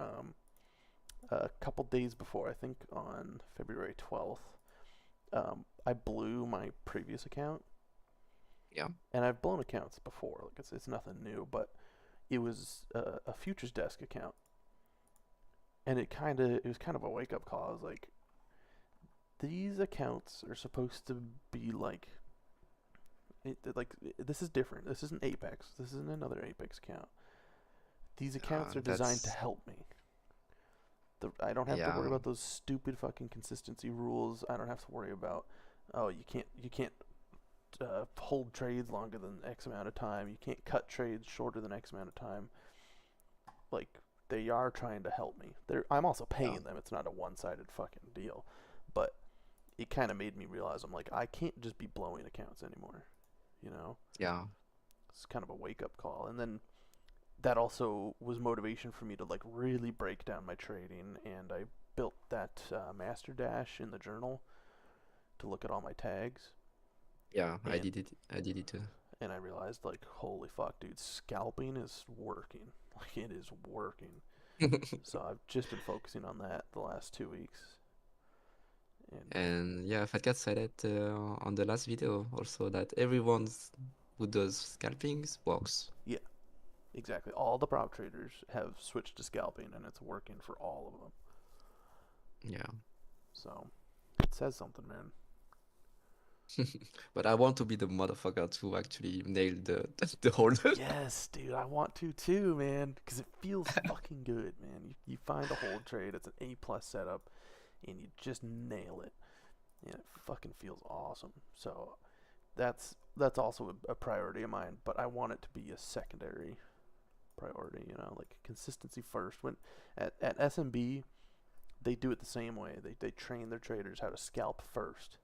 a couple days before, I think on February 12th, I blew my previous account, Yeah. and I've blown accounts before. Like it's nothing new, but it was a futures desk account, and it was kind of a wake up call. I was like, these accounts are supposed to be like this is different. This isn't Apex. This isn't another Apex account. These accounts are designed to That's help me. I don't have to worry yeah. about those stupid fucking consistency rules. I don't have to worry about you can't hold trades longer than X amount of time. You can't cut trades shorter than X amount of time. Like they are trying to help me. I'm also Yeah. paying them. It's not a one-sided fucking deal. But it kind of made me realize I'm like I can't just be blowing accounts anymore. You know, Yeah. it's kind of a wake-up call. And then that also was motivation for me to like really break down my trading, and I built that master dash in the journal to look at all my tags, Yeah, I and did it. I did it too. and I realized like holy fuck, dude, scalping is working. Like it is working. So I've just been focusing on that the last 2 weeks, and And yeah, Fat Cat said it on the last video also that everyone who does scalpings works. yeah, exactly. All the prop traders have switched to scalping, and it's working for all of them. Yeah. So it says something, man. But I want to be the motherfucker to actually nail the the hold. Yes, dude, I want to too, man, because it feels fucking good, man. You find a hold trade, it's an A+ setup, and you just nail it, and it fucking feels awesome. So that's also a priority of mine, but I want it to be a secondary priority, like consistency first. When at SMB, they do it the same way. They train their traders how to scalp first,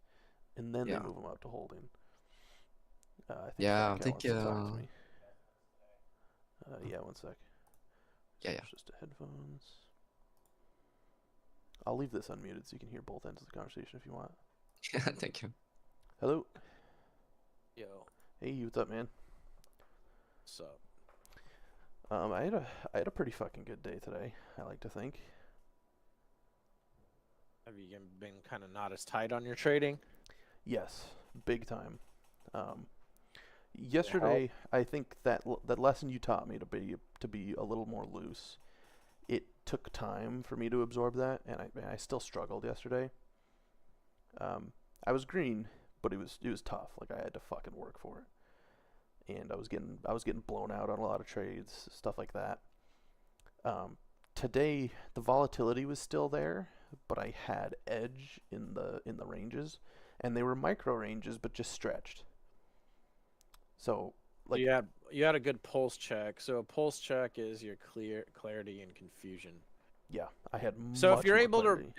and then they Yeah. move them up to holding. I think Yeah, Fat I Cat think wants to talk to me. Yeah, one sec. yeah. Switch this to headphones. I'll leave this unmuted so you can hear both ends of the conversation if you want. Yeah, thank you. Hello. Yo, Hey, what's up, man? what's up? I had a pretty fucking good day today, I like to think. Have you been kind of not as tight on your trading? Yes, big time. Yesterday, I think that lesson you taught me to be a little more loose. It took time for me to absorb that, and I still struggled yesterday. I was green, but it was tough. Like I had to fucking work for it, and I was getting blown out on a lot of trades, stuff like that. Today the volatility was still there, but I had edge in the ranges, and they were micro ranges, but just stretched. So like You had a good pulse check. So a pulse check is your clarity and confusion. yeah, I had So much more clarity.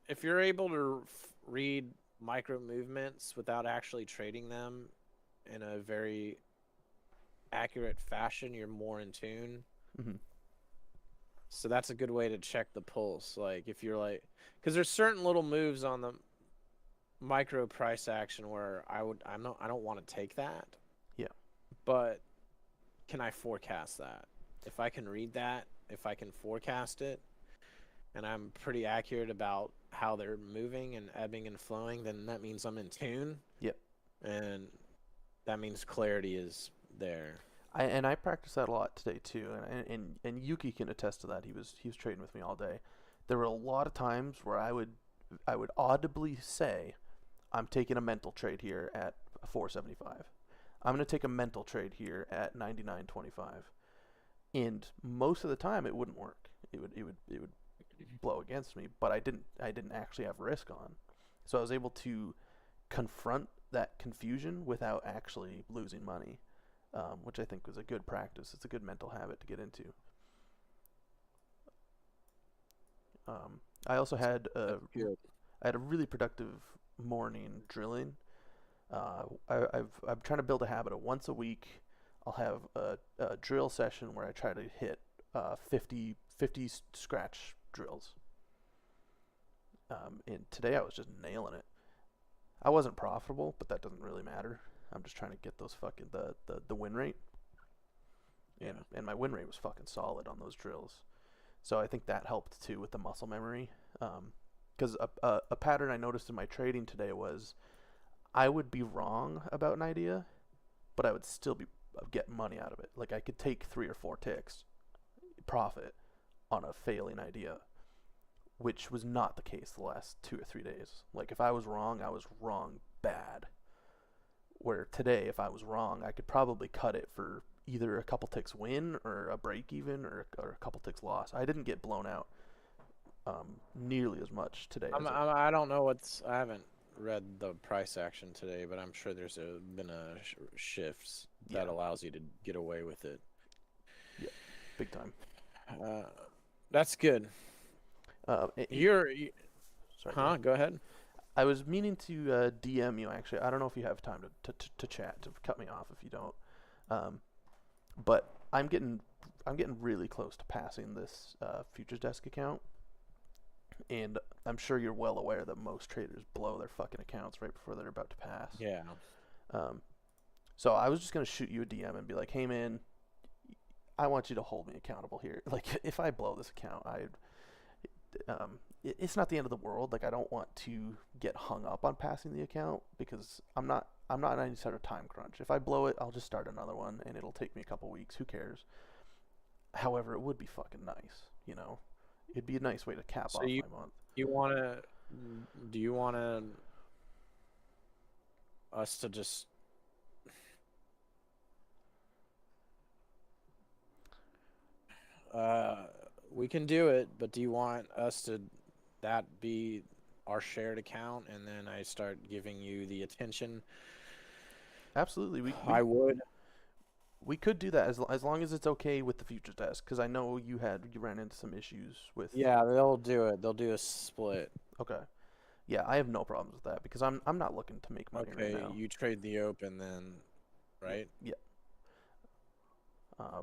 if you're able to read micro movements without actually trading them in a very accurate fashion, you're more in tune. Mhm. So that's a good way to check the pulse. Like if you're like, because there's certain little moves on the micro price action where I don't want to take that. Yeah. But can I forecast that? If I can read that, if I can forecast it, and I'm pretty accurate about how they're moving and ebbing and flowing, then that means I'm in tune. Yep. And that means clarity is there. I practiced that a lot today too, and Yuki can attest to that. He was trading with me all day. There were a lot of times where I would audibly say, "I'm taking a mental trade here at 475. I'm going to take a mental trade here at 99.25." And most of the time it wouldn't work. It would blow against me, but I didn't actually have risk on. So I was able to confront that confusion without actually losing money. Which I think was a good practice. It's a good mental habit to get into. I also had Good. I had a really productive morning drilling. I'm trying to build a habit of once a week. I'll have a drill session where I try to hit 50 scratch drills. And today I was just nailing it. I wasn't profitable, but that doesn't really matter. I'm just trying to get those fucking the win rate. And my win rate was fucking solid on those drills. So I think that helped too with the muscle memory. Because a pattern I noticed in my trading today was I would be wrong about an idea, but I would still be get money out of it. Like I could take 3 or 4 ticks profit on a failing idea, which was not the case the last 2 or 3 days. Like if I was wrong bad. Where today, if I was wrong, I could probably cut it for either a couple ticks win or a break even or a couple ticks loss. I didn't get blown out nearly as much today. I don't know I haven't read the price action today, but I'm sure there's been a shifts that allows you to get away with it. Yeah, big time. That's good. Sorry. Huh? Go ahead. I was meaning to DM you actually. I don't know if you have time to chat. To cut me off if you don't. But I'm getting really close to passing this futures desk account, and I'm sure you're well aware that most traders blow their fucking accounts right before they're about to pass. Yeah. So I was just gonna shoot you a DM and be like, "Hey man, I want you to hold me accountable here. Like if I blow this account, it's not the end of the world. Like I don't want to get hung up on passing the account because I'm not in any sort of time crunch. If I blow it, I'll just start another one and it'll take me a couple weeks. Who cares? However, it would be fucking nice, It'd be a nice way to cap off my month. Do you wanna us to just we can do it, but do you want us to that be our shared account and then I start giving you the attention? Absolutely, I would. we could do that as long as it's okay with the future test, because I know you ran into some issues with. Yeah, they'll do it. They'll do a split. Okay. Yeah, I have no problems with that because I'm not looking to make money right Okay, now. you trade the open then, right? Yeah.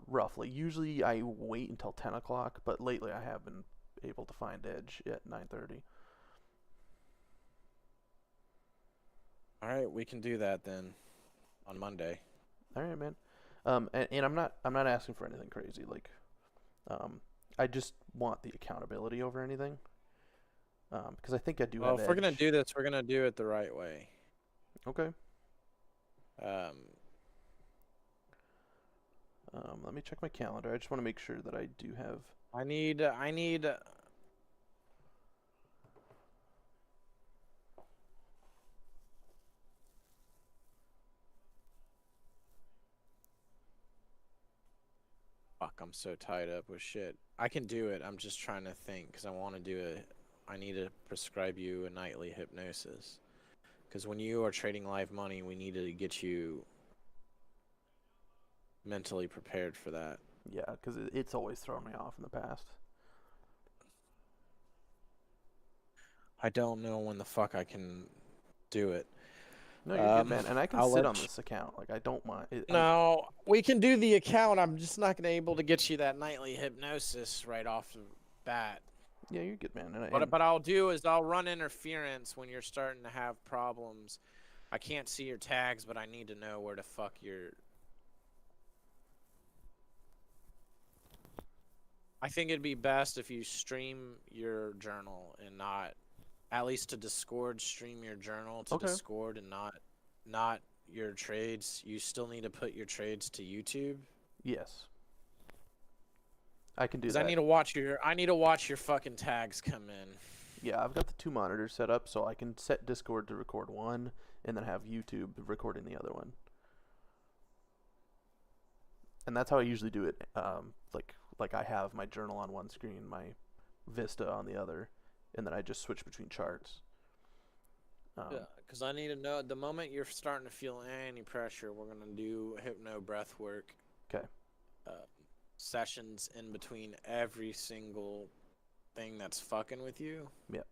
Roughly. Usually I wait until 10 o'clock, but lately I have been able to find edge at 9:30. All right, we can do that then on Monday. All right, man. And I'm not asking for anything crazy. Like, I just want the accountability over anything. Because I think I do Well, have if we're gonna edge. do this, we're gonna do it the right way. Okay. Um, Let me check my calendar. I just want to make sure that I do have. I need. Fuck, I'm so tied up with shit. I can do it. I'm just trying to think because I want to do it. I need to prescribe you a nightly hypnosis. Because when you are trading live money, we need to get you mentally prepared for that. Yeah, because it's always thrown me off in the past. I don't know when the fuck I can do it. No, you're good, man. And I can I'll sit let on you- this account. Like, I don't mind. No, we can do the account. I'm just not gonna able to get you that nightly hypnosis right off the bat. Yeah, you're good, man. And What I'll do is I'll run interference when you're starting to have problems. I can't see your tags, but I need to know where the fuck you're. I think it'd be best if you stream your journal and not, at least to Discord, stream your journal to Okay. Discord and not your trades. You still need to put your trades to YouTube. yes, I can do Because that. I need to watch your fucking tags come in. Yeah, I've got the two monitors set up, so I can set Discord to record one, and then have YouTube recording the other one. And that's how I usually do it. Like I have my journal on one screen, my Vista on the other, and then I just switch between charts. Yeah, because I need to know the moment you're starting to feel any pressure, we're gonna do hypno breath work. 'Kay. Sessions in between every single thing that's fucking with you. Yep.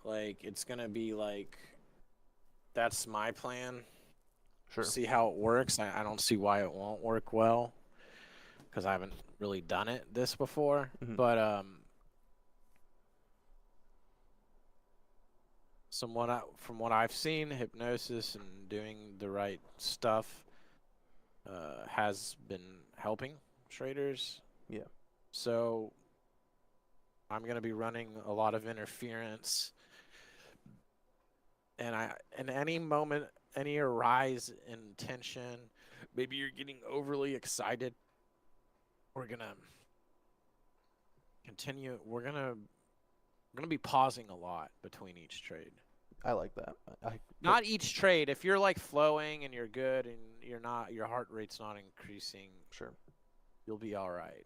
Like it's gonna be like, that's my plan. Sure. See how it works. I don't see why it won't work well, because I haven't really done this before. Mhm. But from what I've seen, hypnosis and doing the right stuff has been helping traders. Yeah. So I'm gonna be running a lot of interference, and any moment, any rise in tension, maybe you're getting overly excited. We're gonna continue. We're gonna be pausing a lot between each trade. I like that. Not each trade. If you're like flowing and you're good and your heart rate's not increasing, Sure. you'll be all right.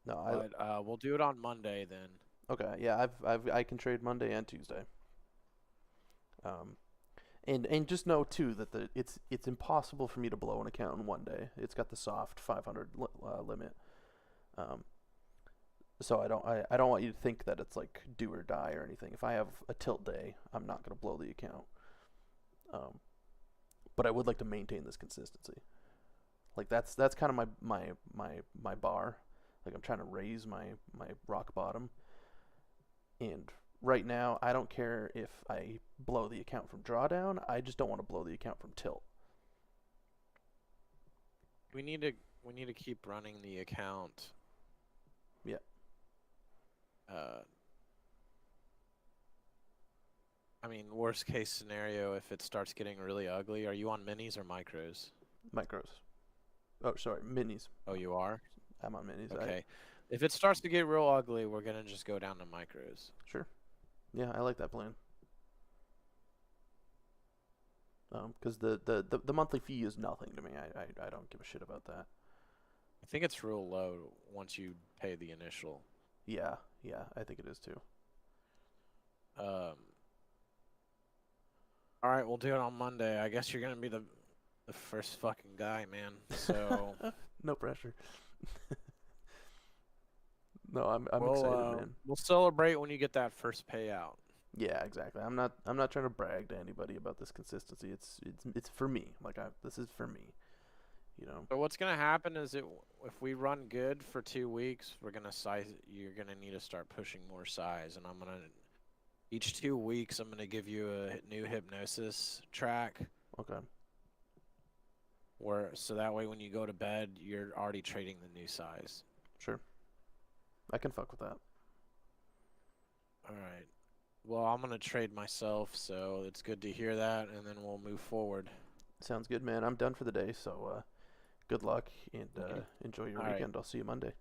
No, But we'll do it on Monday then. okay. Yeah, I can trade Monday and Tuesday. And just know too that it's impossible for me to blow an account in one day. It's got the soft 500 limit. So I don't want you to think that it's like do or die or anything. If I have a tilt day, I'm not gonna blow the account. But I would like to maintain this consistency. Like that's kind of my bar. Like I'm trying to raise my rock bottom. And right now, I don't care if I blow the account from drawdown. I just don't want to blow the account from tilt. We need to keep running the account. Yeah. I mean, worst case scenario, if it starts getting really ugly, are you on minis or micros? Micros. Oh, sorry, minis. Oh, you are? I'm on minis. Okay. If it starts to get real ugly, we're gonna just go down to micros. Sure. Yeah, I like that plan. Because the monthly fee is nothing to me. I don't give a shit about that. I think it's real low once you pay the initial. Yeah, I think it is too. All right, we'll do it on Monday. I guess you're gonna be the first fucking guy, man. So No pressure. No, I'm excited, man. we'll celebrate when you get that first payout. Yeah, exactly. I'm not trying to brag to anybody about this consistency. It's for me. Like this is for me. You know. But what's gonna happen is if we run good for 2 weeks, we're gonna size. You're gonna need to start pushing more size, and each 2 weeks I'm gonna give you a new hypnosis track, Okay. so that way when you go to bed, you're already trading the new size. Sure. I can fuck with that. All right. Well, I'm gonna trade myself, so it's good to hear that, and then we'll move forward. Sounds good, man. I'm done for the day. So good luck and enjoy your All right. weekend. I'll see you Monday.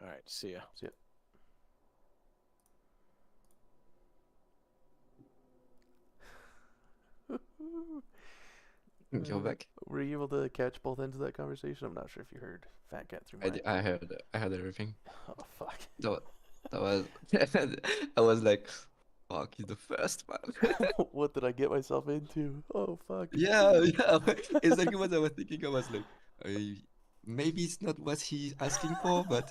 All right. See ya. See ya. You're back. Were you able to catch both ends of that conversation? I'm not sure if you heard Fat Cat through mine. I heard everything. Oh fuck. That was I was like, fuck, you're the first one. What did I get myself into? Oh fuck. Yeah, exactly what I was thinking. I was like, maybe it's not what he's asking for, but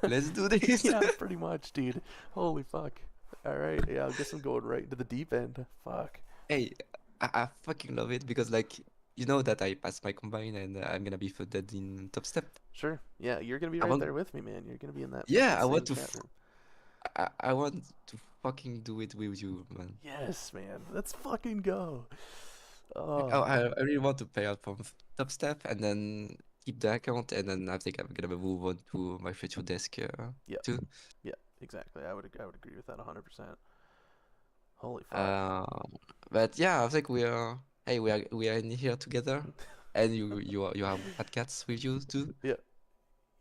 let's do this. Yeah, pretty much, dude. Holy fuck. All right. Yeah, I guess I'm going right into the deep end. Fuck. Hey, I fucking love it because like you know that I passed my combine and I'm gonna be footed in top step. Sure. Yeah, you're gonna be I right want- there with me, man. You're gonna be in that. Yeah, fucking I want same to chat room. I want to fucking do it with you, man. Yes, man. Let's fucking go. Like, Oh, I really want to pay out from top step and then keep the account and then I think I'm gonna move on to my future desk Yep. too. exactly. I would agree with that 100%. Holy fuck. But yeah, I think we are in here together, and you have Fat Cats with you too. Yeah.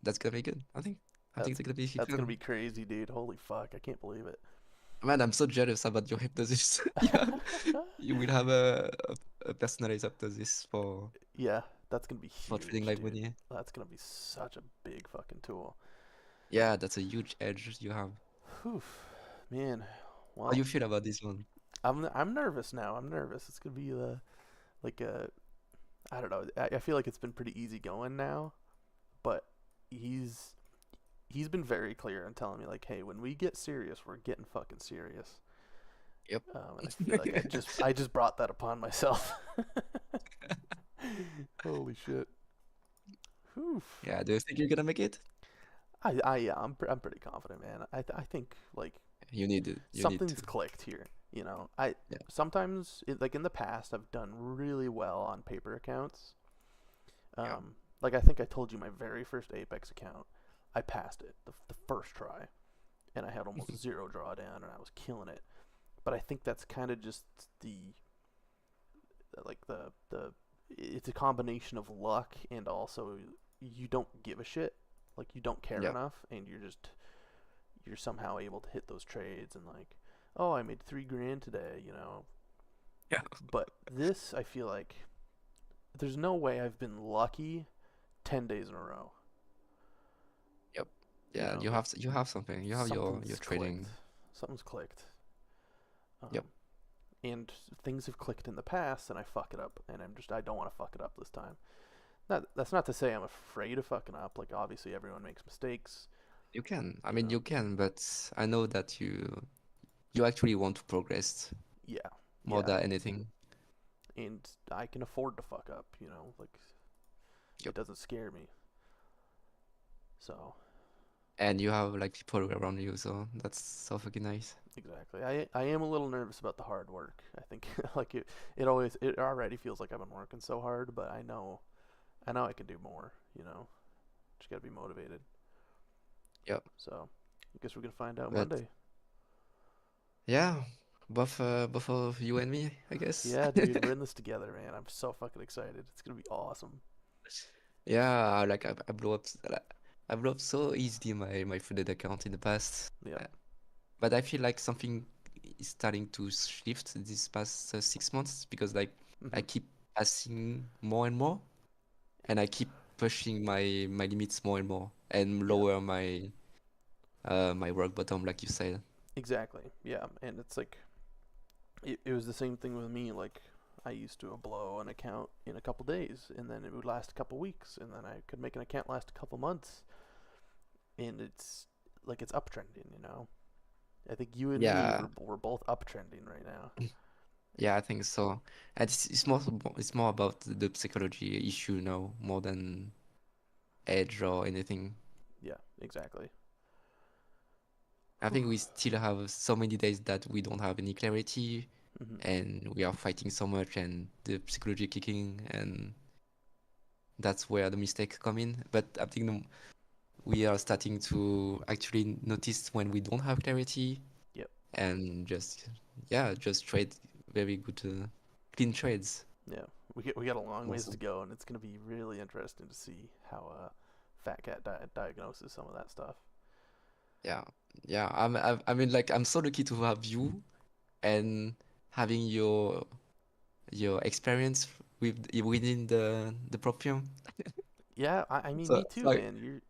That's gonna be good. I think it's gonna be That's fun. gonna be crazy, dude. Holy fuck. I can't believe it. Man, I'm so jealous about your hypnosis. Yeah, you will have a personalized hypnosis for Yeah, that's gonna be huge, trading live dude. money. That's gonna be such a big fucking tool. Yeah, that's a huge edge you have. Whew, man. How Well, do you feel about this one? I'm nervous now. I'm nervous. It's gonna be I don't know. I feel like it's been pretty easy going now, but he's been very clear in telling me like, hey, when we get serious, we're getting fucking serious. Yep. And I feel like I just brought that upon myself. Holy shit. Whew. Yeah, do you think you're gonna make it? Yeah, I'm pretty confident, man. I think like You need it. You need something's to. clicked here. You know, Yeah. sometimes like in the past I've done really well on paper accounts. Yeah. Like I think I told you my very first Apex account, I passed it the first try, and I had almost zero drawdown, and I was killing it. But I think that's kind of just the it's a combination of luck and also you don't give a shit, like you don't care Yeah. enough, and you're somehow able to hit those trades and like, oh, I made $3,000 today, you know. Yeah. But this, I feel like there's no way I've been lucky 10 days in a row. Yeah, know, you have something. You have your Something's trading. clicked. Something's clicked. Yep. And things have clicked in the past, and I fuck it up, and I don't want to fuck it up this time. That's not to say I'm afraid of fucking up. Like obviously everyone makes mistakes. You can. I You mean, know. you can, but I know that you actually want to progress Yeah. more Yeah. than anything. And I can afford to fuck up, you know, like Yep. it doesn't scare me. So And you have like people around you, so that's so fucking nice. exactly. I am a little nervous about the hard work. I think like it already feels like I've been working so hard, but I know I can do more, you know. Just gotta be motivated. Yep. So I guess we're gonna find out But- Monday. Yeah, both of you and me, I guess. Yeah, dude, we're in this together, man. I'm so fucking excited. It's gonna be awesome. Yeah, like I blew up so easily my Footed account in the past. Yeah. But I feel like something is starting to shift this past 6 months because like I keep passing more and more, and I keep pushing my limits more and more, and lower my my rock bottom, like you said. Exactly. Yeah, and it's like it was the same thing with me. Like I used to blow an account in a couple days, and then it would last a couple weeks, and then I could make an account last a couple months, and it's like it's uptrending. You know, I think you and me Yeah, we're both uptrending right now. yeah, I think so. And it's more about the psychology issue now, more than edge or anything. Yeah, exactly. I think we still have so many days that we don't have any clarity, Hmm. and we are fighting so much, and the psychology kicking, and that's where the mistakes come in. But I think we are starting to actually notice when we don't have clarity, Yep. and just trade very good, clean trades. Yeah, we got a long ways to Awesome. go, and it's gonna be really interesting to see how Fat Cat diagnoses some of that stuff. Yeah, yeah. I mean, like, I'm so lucky to have you and having your experience within the Propium. Yeah, I mean, So, me too, so man. You're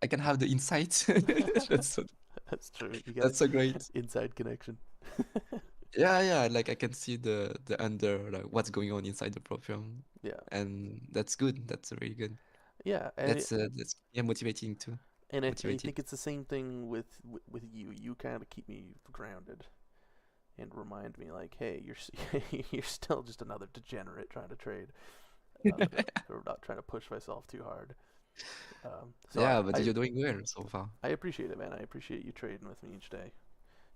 I can have the insight. That's so that's true. You got that's so great. inside connection. Yeah, yeah. Like, I can see the under, like, what's going on inside the Propium, Yeah, and that's good. That's really good. yeah, That's yeah, motivating too. I Motivated. think it's the same thing with you. You kind of keep me grounded and remind me like, hey, you're still just another degenerate trying to trade. Or not trying to push myself too hard. So Yeah, but you're doing well so far. I appreciate it, man. I appreciate you trading with me each day.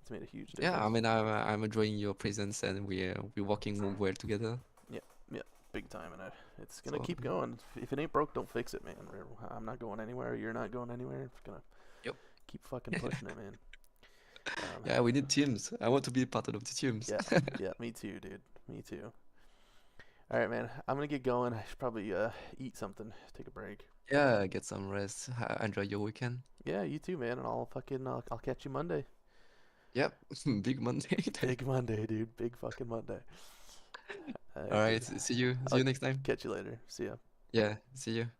It's made a huge Yeah, I difference. mean, I'm enjoying your presence, and we're working well together. Yeah, yeah, big time, and it's gonna So keep going. If it ain't broke, don't fix it, man. I'm not going anywhere. You're not going anywhere. It's gonna yep. keep fucking pushing it, man. Yeah, we need teams. I want to be part of the teams. Yeah, yeah, me too, dude. Me too. All right, man. I'm gonna get going. I should probably eat something, take a break. Yeah, get some rest. Enjoy your weekend. Yeah, you too, man. And I'll catch you Monday. Yep, big Monday. Big Monday, dude. Big fucking Monday. All All right, right, dude. see you I'll next time. catch you later. See ya. Yeah, see you.